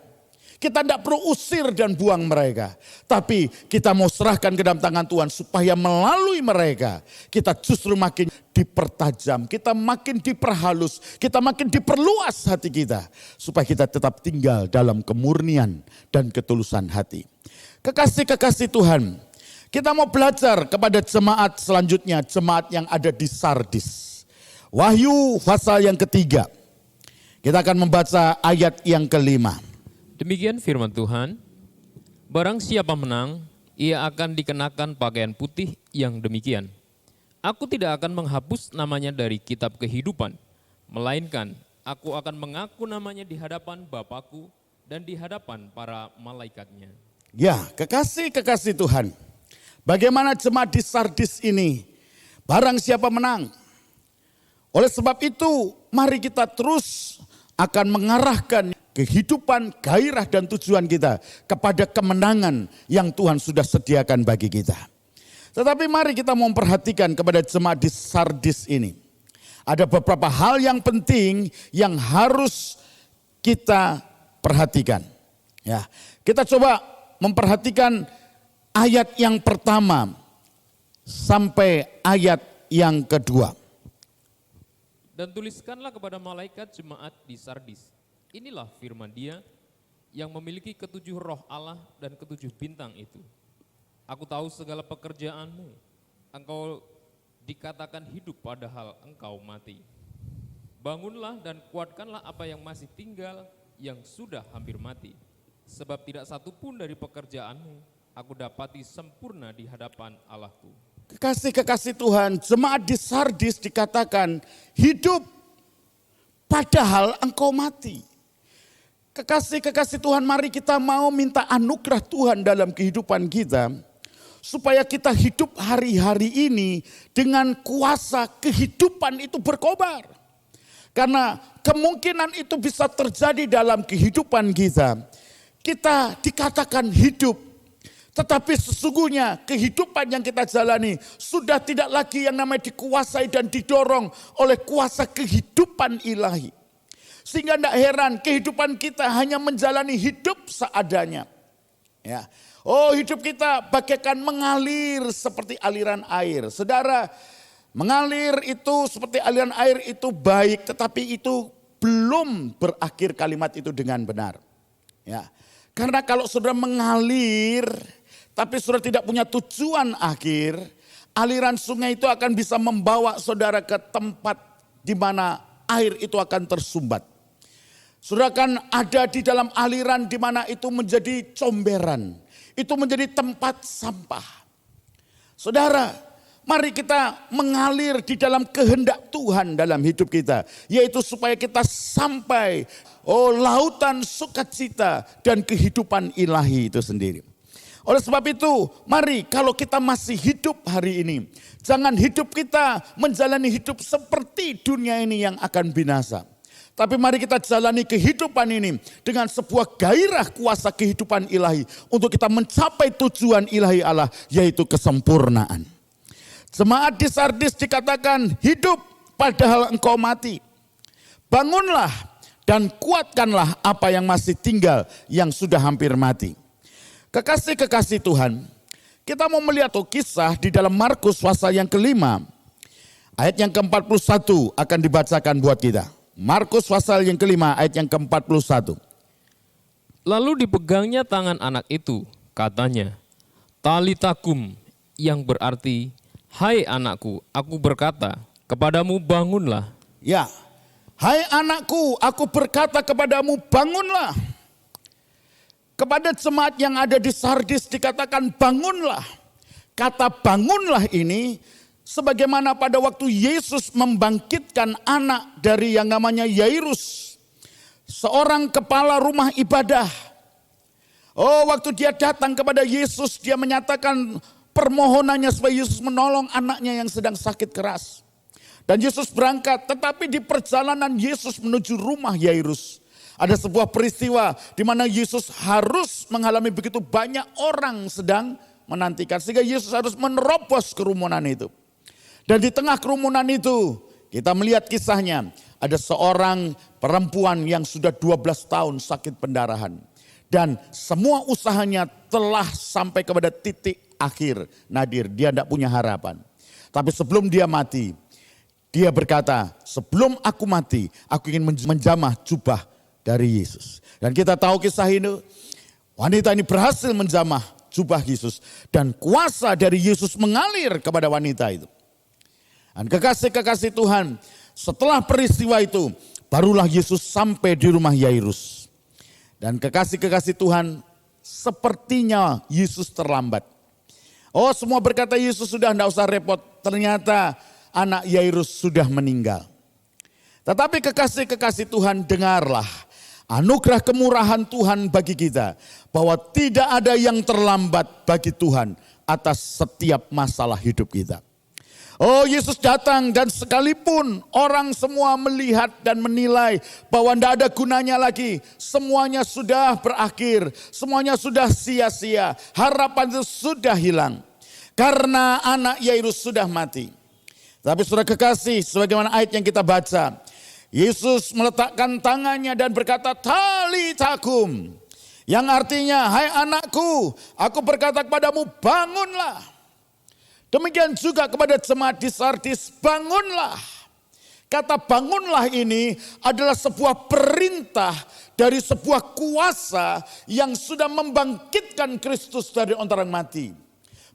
Kita tidak perlu usir dan buang mereka. Tapi kita mau serahkan ke dalam tangan Tuhan supaya melalui mereka kita justru makin dipertajam, kita makin diperhalus, kita makin diperluas hati kita. Supaya kita tetap tinggal dalam kemurnian dan ketulusan hati. Kekasih-kekasih Tuhan, kita mau belajar kepada jemaat selanjutnya, jemaat yang ada di Sardis. Wahyu pasal yang ketiga. Kita akan membaca ayat yang kelima. Demikian firman Tuhan, barang siapa menang, ia akan dikenakan pakaian putih yang demikian. Aku tidak akan menghapus namanya dari kitab kehidupan, melainkan aku akan mengaku namanya di hadapan Bapakku dan di hadapan para malaikatnya. Ya, kekasih-kekasih Tuhan, bagaimana jemaat di Sardis ini, barang siapa menang. Oleh sebab itu, mari kita terus akan mengarahkan kehidupan, gairah dan tujuan kita kepada kemenangan yang Tuhan sudah sediakan bagi kita. Tetapi mari kita memperhatikan kepada jemaat di Sardis ini. Ada beberapa hal yang penting yang harus kita perhatikan. Ya, kita coba memperhatikan ayat yang pertama sampai ayat yang kedua. Dan tuliskanlah kepada malaikat jemaat di Sardis. Inilah firman Dia yang memiliki ketujuh roh Allah dan ketujuh bintang itu. Aku tahu segala pekerjaanmu. Engkau dikatakan hidup padahal engkau mati. Bangunlah dan kuatkanlah apa yang masih tinggal yang sudah hampir mati. Sebab tidak satu pun dari pekerjaanmu aku dapati sempurna di hadapan Allahku. Kekasih-kekasih Tuhan, jemaat di Sardis dikatakan hidup padahal engkau mati. Kekasih-kekasih Tuhan, mari kita mau minta anugerah Tuhan dalam kehidupan kita, supaya kita hidup hari-hari ini dengan kuasa kehidupan itu berkobar. Karena kemungkinan itu bisa terjadi dalam kehidupan kita. Kita dikatakan hidup, tetapi sesungguhnya kehidupan yang kita jalani sudah tidak lagi yang namanya dikuasai dan didorong oleh kuasa kehidupan ilahi. Sehingga tidak heran kehidupan kita hanya menjalani hidup seadanya. Ya. Oh, hidup kita bagaikan mengalir seperti aliran air. Saudara, mengalir itu seperti aliran air itu baik, tetapi itu belum berakhir kalimat itu dengan benar. Ya. Karena kalau saudara mengalir, tapi saudara tidak punya tujuan akhir, aliran sungai itu akan bisa membawa saudara ke tempat di mana air itu akan tersumbat. Saudara akan ada di dalam aliran di mana itu menjadi comberan. Itu menjadi tempat sampah. Saudara, mari kita mengalir di dalam kehendak Tuhan dalam hidup kita. Yaitu supaya kita sampai lautan sukacita dan kehidupan ilahi itu sendiri. Oleh sebab itu, mari kalau kita masih hidup hari ini, jangan hidup kita menjalani hidup seperti dunia ini yang akan binasa. Tapi mari kita jalani kehidupan ini dengan sebuah gairah kuasa kehidupan ilahi untuk kita mencapai tujuan ilahi Allah, yaitu kesempurnaan. Jemaat di Sardis dikatakan hidup padahal engkau mati. Bangunlah dan kuatkanlah apa yang masih tinggal yang sudah hampir mati. Kekasih-kekasih Tuhan, kita mau melihat kisah di dalam Markus pasal yang kelima. Ayat yang ke-41 akan dibacakan buat kita. Markus pasal yang kelima ayat yang ke-41. Lalu dipegangnya tangan anak itu, katanya, Talitakum, yang berarti, hai anakku, aku berkata kepadamu bangunlah. Ya, hai anakku, aku berkata kepadamu bangunlah. Kepada jemaat yang ada di Sardis dikatakan bangunlah. Kata bangunlah ini sebagaimana pada waktu Yesus membangkitkan anak dari yang namanya Yairus, seorang kepala rumah ibadah. Oh, waktu dia datang kepada Yesus, dia menyatakan permohonannya supaya Yesus menolong anaknya yang sedang sakit keras. Dan Yesus berangkat, tetapi di perjalanan Yesus menuju rumah Yairus, ada sebuah peristiwa di mana Yesus harus mengalami begitu banyak orang sedang menantikan. Sehingga Yesus harus menerobos kerumunan itu. Dan di tengah kerumunan itu kita melihat kisahnya. Ada seorang perempuan yang sudah 12 tahun sakit pendarahan. Dan semua usahanya telah sampai kepada titik akhir nadir. Dia tidak punya harapan. Tapi sebelum dia mati, dia berkata, sebelum aku mati, aku ingin menjamah jubah dari Yesus. Dan kita tahu kisah ini, wanita ini berhasil menjamah jubah Yesus. Dan kuasa dari Yesus mengalir kepada wanita itu. Dan kekasih-kekasih Tuhan, setelah peristiwa itu, barulah Yesus sampai di rumah Yairus. Dan kekasih-kekasih Tuhan, sepertinya Yesus terlambat. Oh, semua berkata Yesus sudah tidak usah repot. Ternyata anak Yairus sudah meninggal. Tetapi kekasih-kekasih Tuhan, dengarlah. Anugerah kemurahan Tuhan bagi kita. Bahwa tidak ada yang terlambat bagi Tuhan atas setiap masalah hidup kita. Oh, Yesus datang dan sekalipun orang semua melihat dan menilai bahwa tidak ada gunanya lagi. Semuanya sudah berakhir, semuanya sudah sia-sia. Harapan itu sudah hilang. Karena anak Yairus sudah mati. Tapi saudara kekasih, sebagaimana ayat yang kita baca, Yesus meletakkan tangannya dan berkata, "Talitakum," yang artinya, "Hai anakku, aku berkata kepadamu, bangunlah." Demikian juga kepada jemaat di Sardis, bangunlah. Kata bangunlah ini adalah sebuah perintah dari sebuah kuasa yang sudah membangkitkan Kristus dari antara orang mati.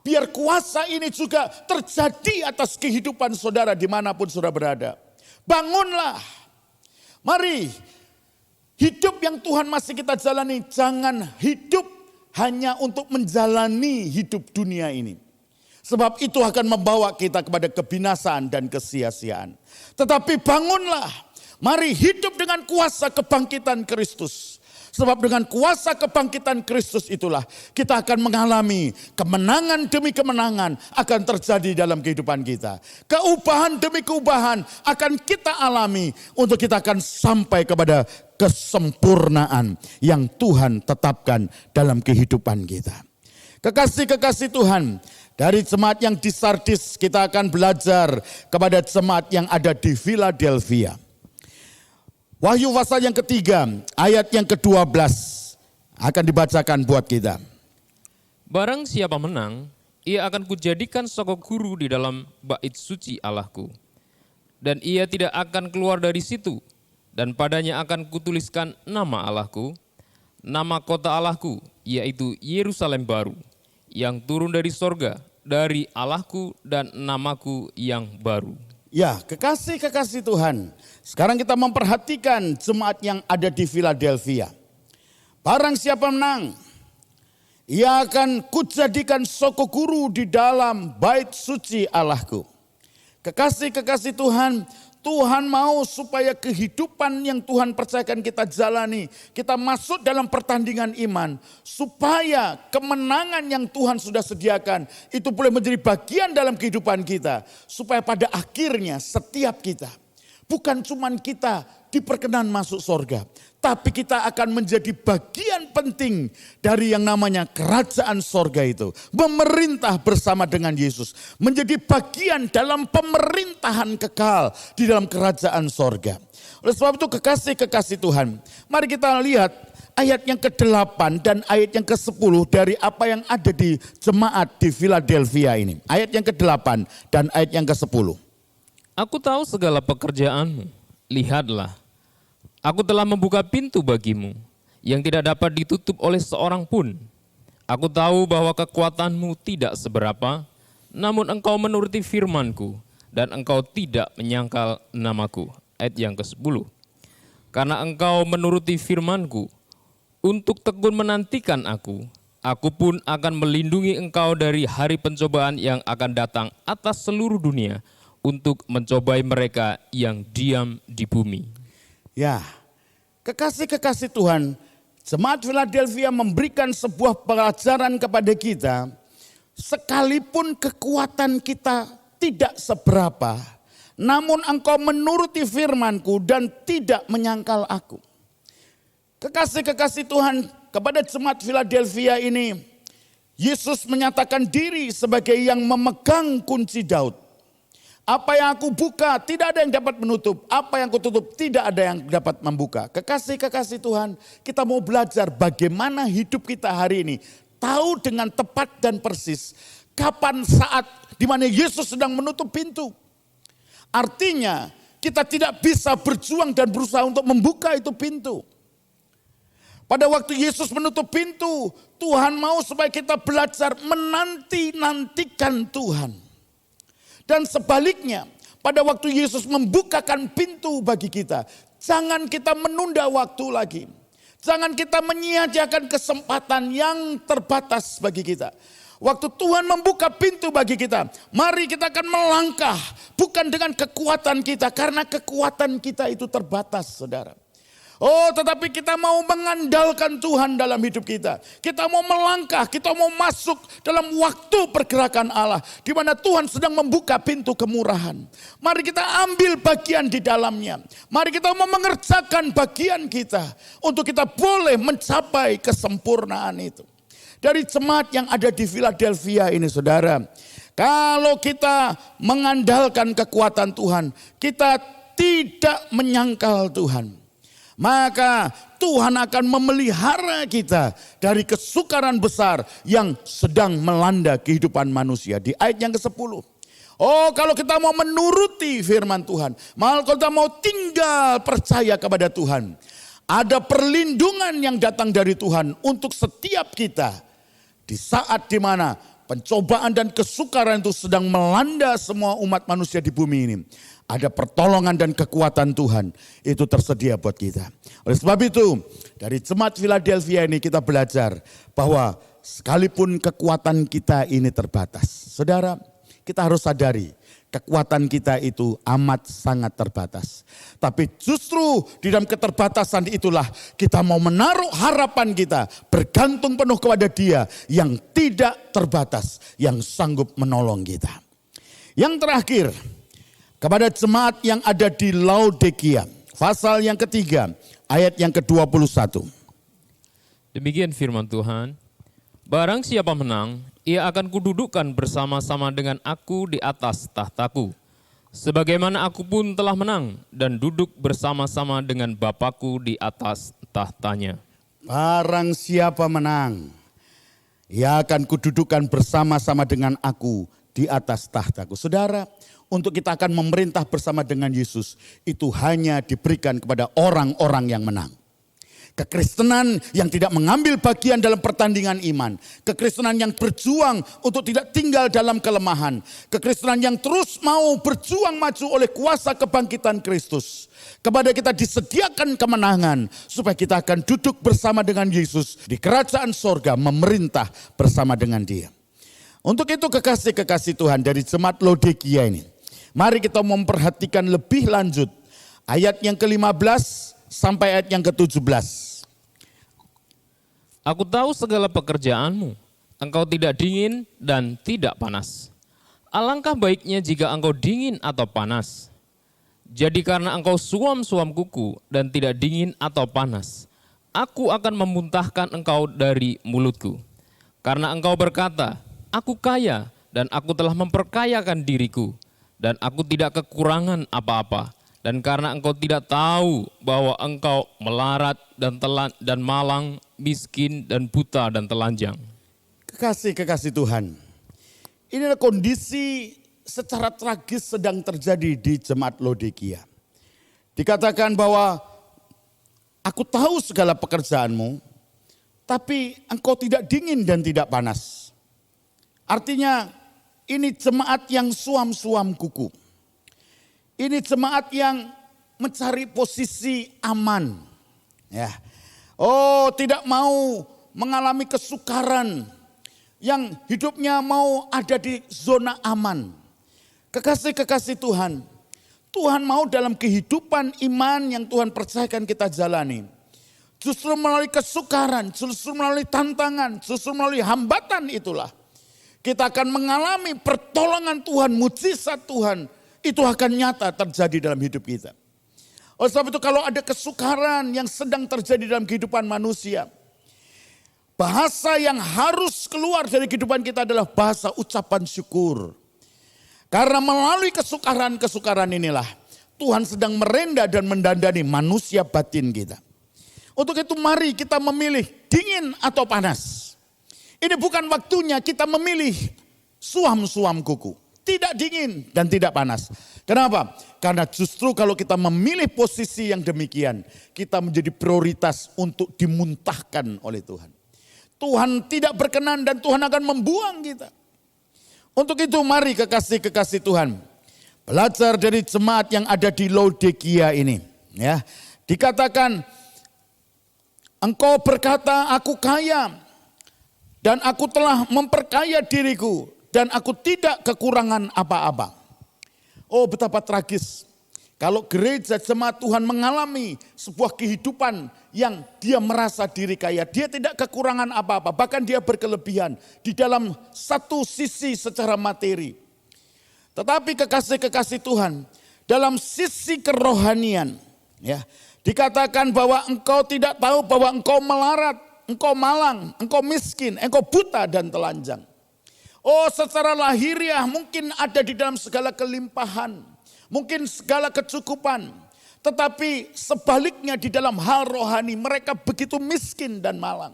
Biar kuasa ini juga terjadi atas kehidupan saudara dimanapun saudara berada. Bangunlah. Mari, hidup yang Tuhan masih kita jalani, jangan hidup hanya untuk menjalani hidup dunia ini. Sebab itu akan membawa kita kepada kebinasaan dan kesia-siaan. Tetapi bangunlah, mari hidup dengan kuasa kebangkitan Kristus. Sebab dengan kuasa kebangkitan Kristus itulah kita akan mengalami kemenangan demi kemenangan akan terjadi dalam kehidupan kita. Keubahan demi keubahan akan kita alami untuk kita akan sampai kepada kesempurnaan yang Tuhan tetapkan dalam kehidupan kita. Kekasih-kekasih Tuhan, dari jemaat yang di Sardis kita akan belajar kepada jemaat yang ada di Philadelphia. Wahyu pasal yang ketiga, ayat yang ke-12 akan dibacakan buat kita. Barang siapa menang, ia akan kujadikan sokok guru di dalam bait suci Allahku. Dan ia tidak akan keluar dari situ, dan padanya akan kutuliskan nama Allahku, nama kota Allahku, yaitu Yerusalem baru, yang turun dari sorga, dari Allahku dan namaku yang baru. Ya, kekasih-kekasih Tuhan, sekarang kita memperhatikan jemaat yang ada di Philadelphia. Barang siapa menang, ia akan kujadikan sokok guru di dalam bait suci Allahku. Kekasih-kekasih Tuhan, Tuhan mau supaya kehidupan yang Tuhan percayakan kita jalani, kita masuk dalam pertandingan iman, supaya kemenangan yang Tuhan sudah sediakan itu boleh menjadi bagian dalam kehidupan kita, supaya pada akhirnya setiap kita, bukan cuman kita diperkenan masuk sorga, tapi kita akan menjadi bagian penting dari yang namanya kerajaan sorga itu. Memerintah bersama dengan Yesus. Menjadi bagian dalam pemerintahan kekal di dalam kerajaan sorga. Oleh sebab itu kekasih-kekasih Tuhan, mari kita lihat ayat yang ke-8 dan ayat yang ke-10 dari apa yang ada di jemaat di Philadelphia ini. Ayat yang ke-8 dan ayat yang ke-10. Aku tahu segala pekerjaanmu, lihatlah. Aku telah membuka pintu bagimu yang tidak dapat ditutup oleh seorang pun. Aku tahu bahwa kekuatanmu tidak seberapa, namun engkau menuruti firmanku dan engkau tidak menyangkal namaku. Ayat yang ke-10. Karena engkau menuruti firmanku untuk tekun menantikan aku pun akan melindungi engkau dari hari pencobaan yang akan datang atas seluruh dunia untuk mencobai mereka yang diam di bumi. Ya, kekasih-kekasih Tuhan, jemaat Philadelphia memberikan sebuah pelajaran kepada kita, sekalipun kekuatan kita tidak seberapa, namun engkau menuruti firmanku dan tidak menyangkal aku. Kekasih-kekasih Tuhan, kepada jemaat Philadelphia ini, Yesus menyatakan diri sebagai yang memegang kunci Daud. Apa yang aku buka tidak ada yang dapat menutup. Apa yang aku tutup tidak ada yang dapat membuka. Kekasih-kekasih Tuhan, kita mau belajar bagaimana hidup kita hari ini. Tahu dengan tepat dan persis kapan saat di mana Yesus sedang menutup pintu. Artinya kita tidak bisa berjuang dan berusaha untuk membuka itu pintu. Pada waktu Yesus menutup pintu, Tuhan mau supaya kita belajar menanti-nantikan Tuhan. Dan sebaliknya, pada waktu Yesus membukakan pintu bagi kita, jangan kita menunda waktu lagi. Jangan kita menyia-nyiakan kesempatan yang terbatas bagi kita. Waktu Tuhan membuka pintu bagi kita, mari kita akan melangkah. Bukan dengan kekuatan kita, karena kekuatan kita itu terbatas, saudara. Oh, tetapi kita mau mengandalkan Tuhan dalam hidup kita. Kita mau melangkah, kita mau masuk dalam waktu pergerakan Allah. Di mana Tuhan sedang membuka pintu kemurahan. Mari kita ambil bagian di dalamnya. Mari kita mau mengerjakan bagian kita. Untuk kita boleh mencapai kesempurnaan itu. Dari jemaat yang ada di Philadelphia ini, saudara. Kalau kita mengandalkan kekuatan Tuhan, kita tidak menyangkal Tuhan, maka Tuhan akan memelihara kita dari kesukaran besar yang sedang melanda kehidupan manusia. Di ayat yang ke-10. Oh, kalau kita mau menuruti firman Tuhan, kalau kita mau tinggal percaya kepada Tuhan, ada perlindungan yang datang dari Tuhan untuk setiap kita di saat dimana pencobaan dan kesukaran itu sedang melanda semua umat manusia di bumi ini. Ada pertolongan dan kekuatan Tuhan itu tersedia buat kita. Oleh sebab itu, dari jemaat Philadelphia ini kita belajar bahwa sekalipun kekuatan kita ini terbatas, saudara, kita harus sadari kekuatan kita itu amat sangat terbatas. Tapi justru di dalam keterbatasan itulah kita mau menaruh harapan kita, bergantung penuh kepada Dia yang tidak terbatas, yang sanggup menolong kita. Yang terakhir, kepada jemaat yang ada di Laodikia, pasal yang ketiga, ayat yang ke-21. Demikian firman Tuhan, barang siapa menang, ia akan kududukkan bersama-sama dengan aku di atas tahtaku. Sebagaimana aku pun telah menang dan duduk bersama-sama dengan Bapakku di atas tahtanya. Barang siapa menang, ia akan kududukkan bersama-sama dengan aku di atas tahtaku. Saudara, untuk kita akan memerintah bersama dengan Yesus, itu hanya diberikan kepada orang-orang yang menang. Kekristenan yang tidak mengambil bagian dalam pertandingan iman. Kekristenan yang berjuang untuk tidak tinggal dalam kelemahan. Kekristenan yang terus mau berjuang maju oleh kuasa kebangkitan Kristus. Kepada kita disediakan kemenangan supaya kita akan duduk bersama dengan Yesus di kerajaan sorga, memerintah bersama dengan Dia. Untuk itu kekasih-kekasih Tuhan dari jemaat Laodikia ini, mari kita memperhatikan lebih lanjut ayat yang ke-15 sampai ayat yang ke-17. Aku tahu segala pekerjaanmu, engkau tidak dingin dan tidak panas. Alangkah baiknya jika engkau dingin atau panas. Jadi karena engkau suam-suam kuku dan tidak dingin atau panas, aku akan memuntahkan engkau dari mulutku. Karena engkau berkata, aku kaya dan aku telah memperkayakan diriku, dan aku tidak kekurangan apa-apa. Dan karena engkau tidak tahu bahwa engkau melarat dan telan dan malang, miskin dan buta dan telanjang. Kekasih-kekasih Tuhan, inilah kondisi secara tragis sedang terjadi di jemaat Laodikia. Dikatakan bahwa aku tahu segala pekerjaanmu, tapi engkau tidak dingin dan tidak panas. Artinya ini jemaat yang suam-suam kuku. Ini jemaat yang mencari posisi aman. Ya. Oh, tidak mau mengalami kesukaran, yang hidupnya mau ada di zona aman. Kekasih-kekasih Tuhan, Tuhan mau dalam kehidupan iman yang Tuhan percayakan kita jalani, justru melalui kesukaran, justru melalui tantangan, justru melalui hambatan itulah kita akan mengalami pertolongan Tuhan, mujizat Tuhan. Itu akan nyata terjadi dalam hidup kita. Oleh sebab itu kalau ada kesukaran yang sedang terjadi dalam kehidupan manusia, bahasa yang harus keluar dari kehidupan kita adalah bahasa ucapan syukur. Karena melalui kesukaran-kesukaran inilah Tuhan sedang merenda dan mendandani manusia batin kita. Untuk itu mari kita memilih dingin atau panas. Ini bukan waktunya kita memilih suam-suam kuku. Tidak dingin dan tidak panas. Kenapa? Karena justru kalau kita memilih posisi yang demikian, kita menjadi prioritas untuk dimuntahkan oleh Tuhan. Tuhan tidak berkenan dan Tuhan akan membuang kita. Untuk itu mari kekasih-kekasih Tuhan, belajar dari jemaat yang ada di Laodikia ini. Ya, dikatakan, engkau berkata aku kaya dan aku telah memperkaya diriku. Dan aku tidak kekurangan apa-apa. Oh, betapa tragis kalau gereja jemaat Tuhan mengalami sebuah kehidupan yang dia merasa diri kaya. Dia tidak kekurangan apa-apa, bahkan dia berkelebihan di dalam satu sisi secara materi. Tetapi kekasih-kekasih Tuhan, dalam sisi kerohanian, ya, dikatakan bahwa engkau tidak tahu bahwa engkau melarat, engkau malang, engkau miskin, engkau buta dan telanjang. Oh, secara lahiriah mungkin ada di dalam segala kelimpahan, mungkin segala kecukupan. Tetapi sebaliknya di dalam hal rohani mereka begitu miskin dan malang.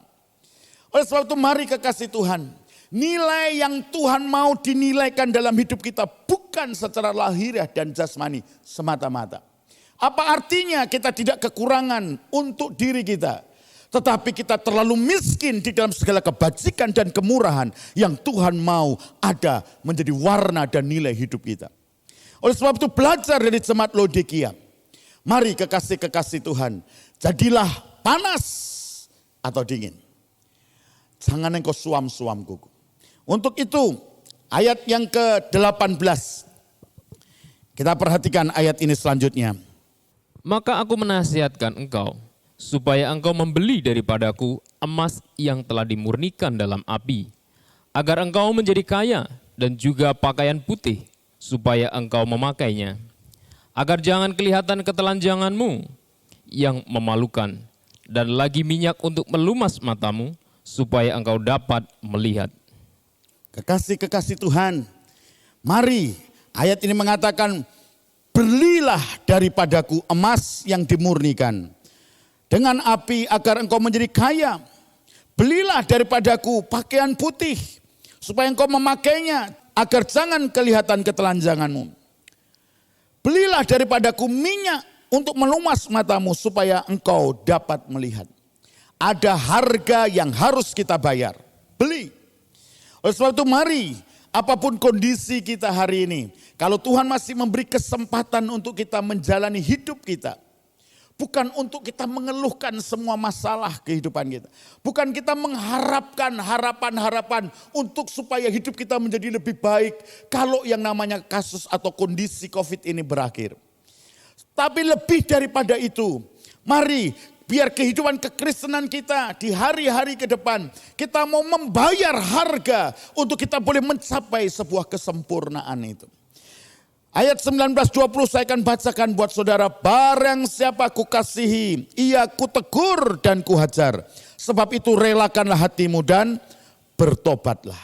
Oleh sebab itu mari kekasih Tuhan, nilai yang Tuhan mau dinilaikan dalam hidup kita bukan secara lahiriah dan jasmani semata-mata. Apa artinya kita tidak kekurangan untuk diri kita, tetapi kita terlalu miskin di dalam segala kebajikan dan kemurahan yang Tuhan mau ada menjadi warna dan nilai hidup kita. Oleh sebab itu belajar dari jemaat Laodikia. Mari kekasih-kekasih Tuhan, jadilah panas atau dingin. Jangan engkau suam-suam kuku. Untuk itu ayat yang ke-18. Kita perhatikan ayat ini selanjutnya. Maka aku menasihatkan engkau, supaya engkau membeli daripadaku emas yang telah dimurnikan dalam api, agar engkau menjadi kaya, dan juga pakaian putih, supaya engkau memakainya. Agar jangan kelihatan ketelanjanganmu yang memalukan, dan lagi minyak untuk melumas matamu, supaya engkau dapat melihat. Kekasih-kekasih Tuhan, mari ayat ini mengatakan, belilah daripadaku emas yang dimurnikan dengan api agar engkau menjadi kaya. Belilah daripadaku pakaian putih supaya engkau memakainya agar jangan kelihatan ketelanjanganmu. Belilah daripadaku minyak untuk melumas matamu supaya engkau dapat melihat. Ada harga yang harus kita bayar. Beli. Oleh sebab itu mari, apapun kondisi kita hari ini, kalau Tuhan masih memberi kesempatan untuk kita menjalani hidup kita, bukan untuk kita mengeluhkan semua masalah kehidupan kita. Bukan kita mengharapkan harapan-harapan untuk supaya hidup kita menjadi lebih baik kalau yang namanya kasus atau kondisi COVID ini berakhir. Tapi lebih daripada itu, mari biar kehidupan kekristenan kita di hari-hari ke depan, kita mau membayar harga untuk kita boleh mencapai sebuah kesempurnaan itu. Ayat 19-20 saya akan bacakan buat saudara. Barang siapa kukasihi, ia kutegur dan kuhajar. Sebab itu relakanlah hatimu dan bertobatlah.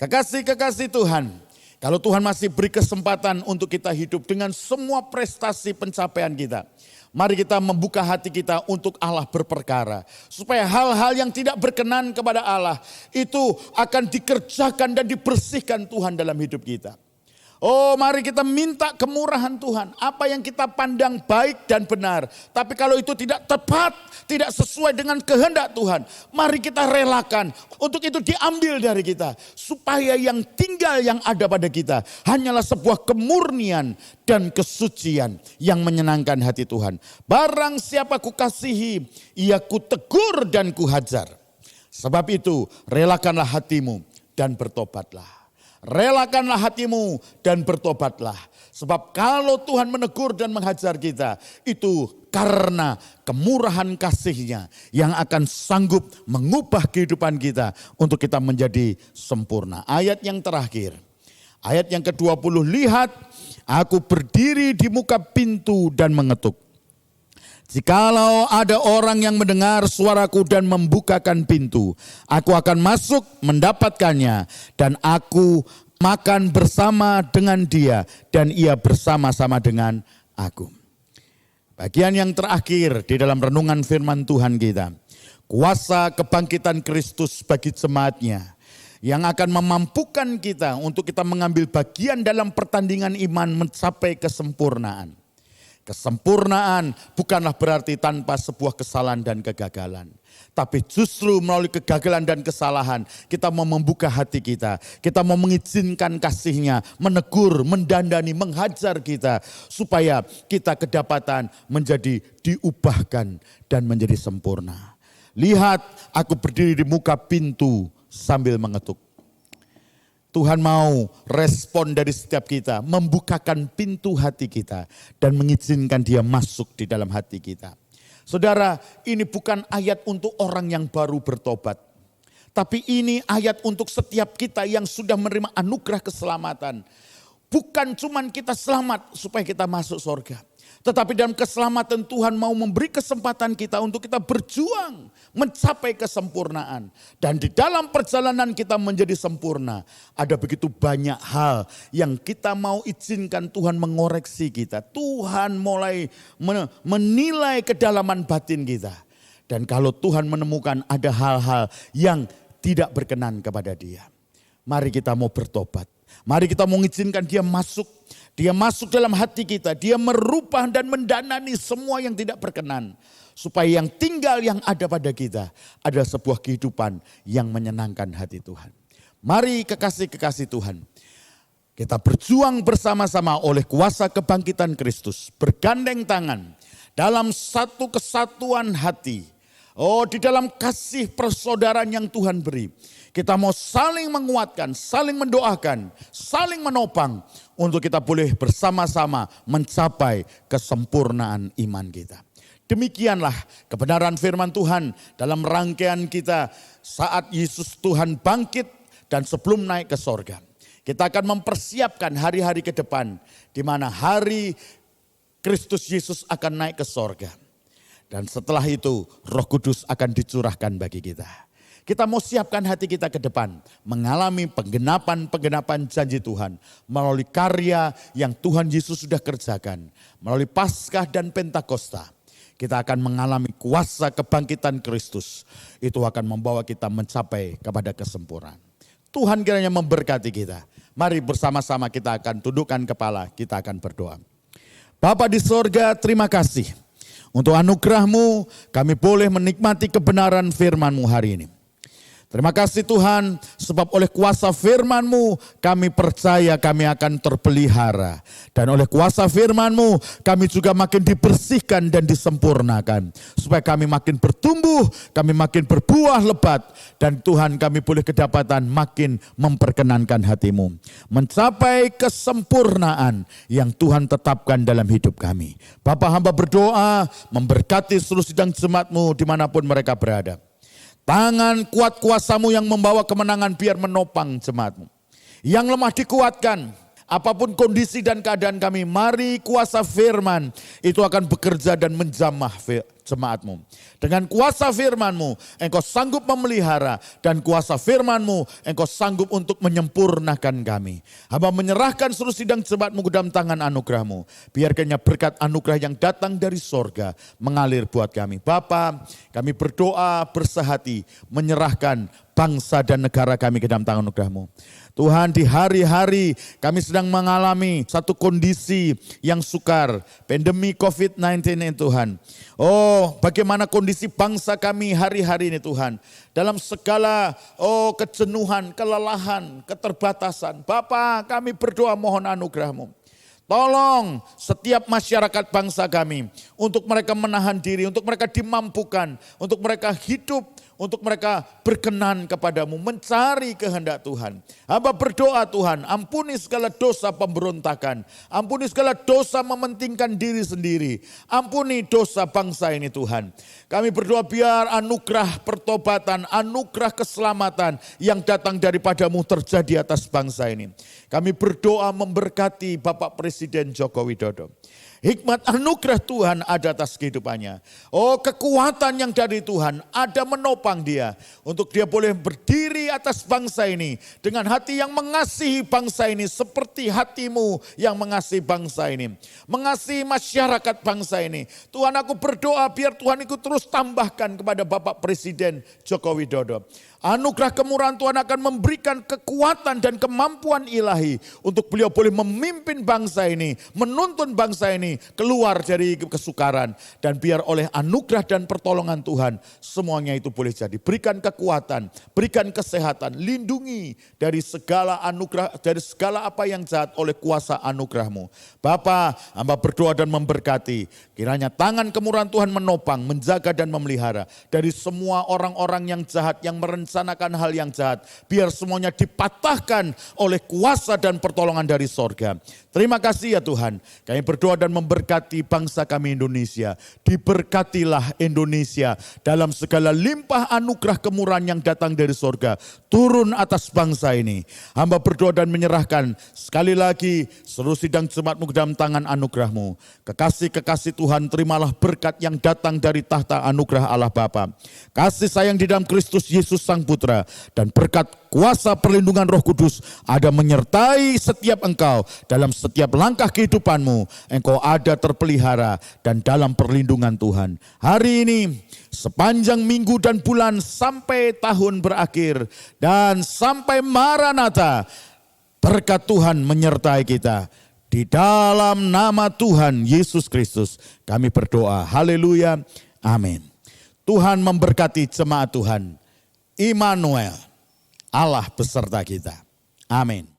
Kekasih-kekasih Tuhan, kalau Tuhan masih beri kesempatan untuk kita hidup dengan semua prestasi pencapaian kita, mari kita membuka hati kita untuk Allah berperkara. Supaya hal-hal yang tidak berkenan kepada Allah itu akan dikerjakan dan dibersihkan Tuhan dalam hidup kita. Oh, mari kita minta kemurahan Tuhan. Apa yang kita pandang baik dan benar. Tapi kalau itu tidak tepat, tidak sesuai dengan kehendak Tuhan, mari kita relakan untuk itu diambil dari kita. Supaya yang tinggal yang ada pada kita hanyalah sebuah kemurnian dan kesucian yang menyenangkan hati Tuhan. Barang siapa kukasihi, ia kutegur dan kuhajar. Sebab itu relakanlah hatimu dan bertobatlah. Relakanlah hatimu dan bertobatlah. Sebab kalau Tuhan menegur dan menghajar kita, itu karena kemurahan kasih-Nya yang akan sanggup mengubah kehidupan kita untuk kita menjadi sempurna. Ayat yang terakhir, ayat yang ke-20, lihat aku berdiri di muka pintu dan mengetuk. Jikalau ada orang yang mendengar suaraku dan membukakan pintu, aku akan masuk mendapatkannya dan aku makan bersama dengan dia dan ia bersama-sama dengan aku. Bagian yang terakhir di dalam renungan firman Tuhan kita, kuasa kebangkitan Kristus bagi jemaat-Nya yang akan memampukan kita untuk kita mengambil bagian dalam pertandingan iman mencapai kesempurnaan. Kesempurnaan bukanlah berarti tanpa sebuah kesalahan dan kegagalan. Tapi justru melalui kegagalan dan kesalahan kita mau membuka hati kita. Kita mau mengizinkan kasih-Nya menegur, mendandani, menghajar kita. Supaya kita kedapatan menjadi diubahkan dan menjadi sempurna. Lihat aku berdiri di muka pintu sambil mengetuk. Tuhan mau respon dari setiap kita, membukakan pintu hati kita dan mengizinkan Dia masuk di dalam hati kita. Saudara, ini bukan ayat untuk orang yang baru bertobat. Tapi ini ayat untuk setiap kita yang sudah menerima anugerah keselamatan. bukan cuman kita selamat supaya kita masuk surga. Tetapi dalam keselamatan Tuhan mau memberi kesempatan kita untuk kita berjuang mencapai kesempurnaan. Dan di dalam perjalanan kita menjadi sempurna, ada begitu banyak hal yang kita mau izinkan Tuhan mengoreksi kita. Tuhan mulai menilai kedalaman batin kita. Dan kalau Tuhan menemukan ada hal-hal yang tidak berkenan kepada Dia, mari kita mau bertobat. Mari kita mengizinkan Dia masuk. Dia masuk dalam hati kita. Dia merubah dan mendanani semua yang tidak berkenan. Supaya yang tinggal yang ada pada kita ada sebuah kehidupan yang menyenangkan hati Tuhan. Mari kekasih-kekasih Tuhan. Kita berjuang bersama-sama oleh kuasa kebangkitan Kristus. Bergandeng tangan dalam satu kesatuan hati. Di dalam kasih persaudaraan yang Tuhan beri. Kita mau saling menguatkan, saling mendoakan, saling menopang. Untuk kita boleh bersama-sama mencapai kesempurnaan iman kita. Demikianlah kebenaran firman Tuhan dalam rangkaian kita saat Yesus Tuhan bangkit dan sebelum naik ke sorga. Kita akan mempersiapkan hari-hari ke depan di mana hari Kristus Yesus akan naik ke sorga. Dan setelah itu Roh Kudus akan dicurahkan bagi kita. Kita mau siapkan hati kita ke depan, mengalami penggenapan janji Tuhan melalui karya yang Tuhan Yesus sudah kerjakan, melalui Paskah dan Pentakosta. Kita akan mengalami kuasa kebangkitan Kristus. Itu akan membawa kita mencapai kepada kesempurnaan. Tuhan kiranya memberkati kita. Mari bersama-sama kita akan tundukkan kepala, kita akan berdoa. Bapa di sorga, terima kasih untuk anugerah-Mu kami boleh menikmati kebenaran firman-Mu hari ini. Terima kasih Tuhan, sebab oleh kuasa firman-Mu kami percaya kami akan terpelihara. Dan oleh kuasa firman-Mu kami juga makin dibersihkan dan disempurnakan. Supaya kami makin bertumbuh, kami makin berbuah lebat. Dan Tuhan kami boleh kedapatan makin memperkenankan hati-Mu. Mencapai kesempurnaan yang Tuhan tetapkan dalam hidup kami. Bapa hamba berdoa memberkati seluruh sidang jemaat-Mu dimanapun mereka berada. Tangan kuat kuasa-Mu yang membawa kemenangan biar menopang jemaat-Mu. Yang lemah dikuatkan, apapun kondisi dan keadaan kami, mari kuasa firman itu akan bekerja dan menjamah jemaat-Mu. Dengan kuasa firman-Mu, Engkau sanggup memelihara dan kuasa firman-Mu, Engkau sanggup untuk menyempurnakan kami. Hamba menyerahkan seluruh sidang jemaat-Mu ke dalam tangan anugerah-Mu. Biar kiranya berkat anugerah yang datang dari sorga mengalir buat kami. Bapa, kami berdoa bersehati menyerahkan bangsa dan negara kami ke dalam tangan anugerah-Mu. Tuhan, di hari-hari kami sedang mengalami satu kondisi yang sukar, pandemi COVID-19 ini Tuhan. Bagaimana kondisi bangsa kami hari-hari ini Tuhan. Dalam segala kejenuhan, kelelahan, keterbatasan. Bapa, kami berdoa mohon anugerah-Mu. Tolong setiap masyarakat bangsa kami untuk mereka menahan diri, untuk mereka dimampukan, untuk mereka hidup, untuk mereka berkenan kepadamu, mencari kehendak Tuhan. Hamba berdoa Tuhan, ampuni segala dosa pemberontakan, ampuni segala dosa mementingkan diri sendiri, ampuni dosa bangsa ini Tuhan. Kami berdoa biar anugerah pertobatan, anugerah keselamatan yang datang daripadamu terjadi atas bangsa ini. Kami berdoa memberkati Bapak Presiden Joko Widodo. Hikmat anugerah Tuhan ada atas kehidupannya. Kekuatan yang dari Tuhan ada menopang dia. Untuk dia boleh berdiri atas bangsa ini. Dengan hati yang mengasihi bangsa ini. Seperti hatimu yang mengasihi bangsa ini. Mengasihi masyarakat bangsa ini. Tuhan, aku berdoa biar Tuhan ikut terus tambahkan kepada Bapak Presiden Joko Widodo. Anugerah kemurahan Tuhan akan memberikan kekuatan dan kemampuan ilahi untuk beliau boleh memimpin bangsa ini, menuntun bangsa ini keluar dari kesukaran. Dan biar oleh anugerah dan pertolongan Tuhan semuanya itu boleh jadi. Berikan kekuatan, berikan kesehatan, lindungi dari segala anugerah, dari segala apa yang jahat oleh kuasa anugerah-Mu. Bapa, hamba berdoa dan memberkati. Kiranya tangan kemurahan Tuhan menopang, menjaga dan memelihara dari semua orang-orang yang jahat, yang merencanakan hal yang jahat. Biar semuanya dipatahkan oleh kuasa dan pertolongan dari sorga. Terima kasih ya Tuhan. Kami berdoa dan memberkati bangsa kami Indonesia. Diberkatilah Indonesia dalam segala limpah anugerah kemurahan yang datang dari sorga. Turun atas bangsa ini. Hamba berdoa dan menyerahkan sekali lagi seluruh sidang jemaatmu ke dalam tangan anugerahmu. Kekasih-kekasih Tuhan, terimalah berkat yang datang dari tahta anugerah Allah Bapa. Kasih sayang di dalam Kristus Yesus Sang Putra. Dan berkat kuasa perlindungan Roh Kudus ada menyertai setiap engkau dalam setiap langkah kehidupanmu. Engkau ada terpelihara dan dalam perlindungan Tuhan. Hari ini sepanjang minggu dan bulan sampai tahun berakhir dan sampai Maranatha, berkat Tuhan menyertai kita. Di dalam nama Tuhan Yesus Kristus kami berdoa. Haleluya. Amin. Tuhan memberkati jemaat Tuhan. Immanuel, Allah beserta kita. Amin.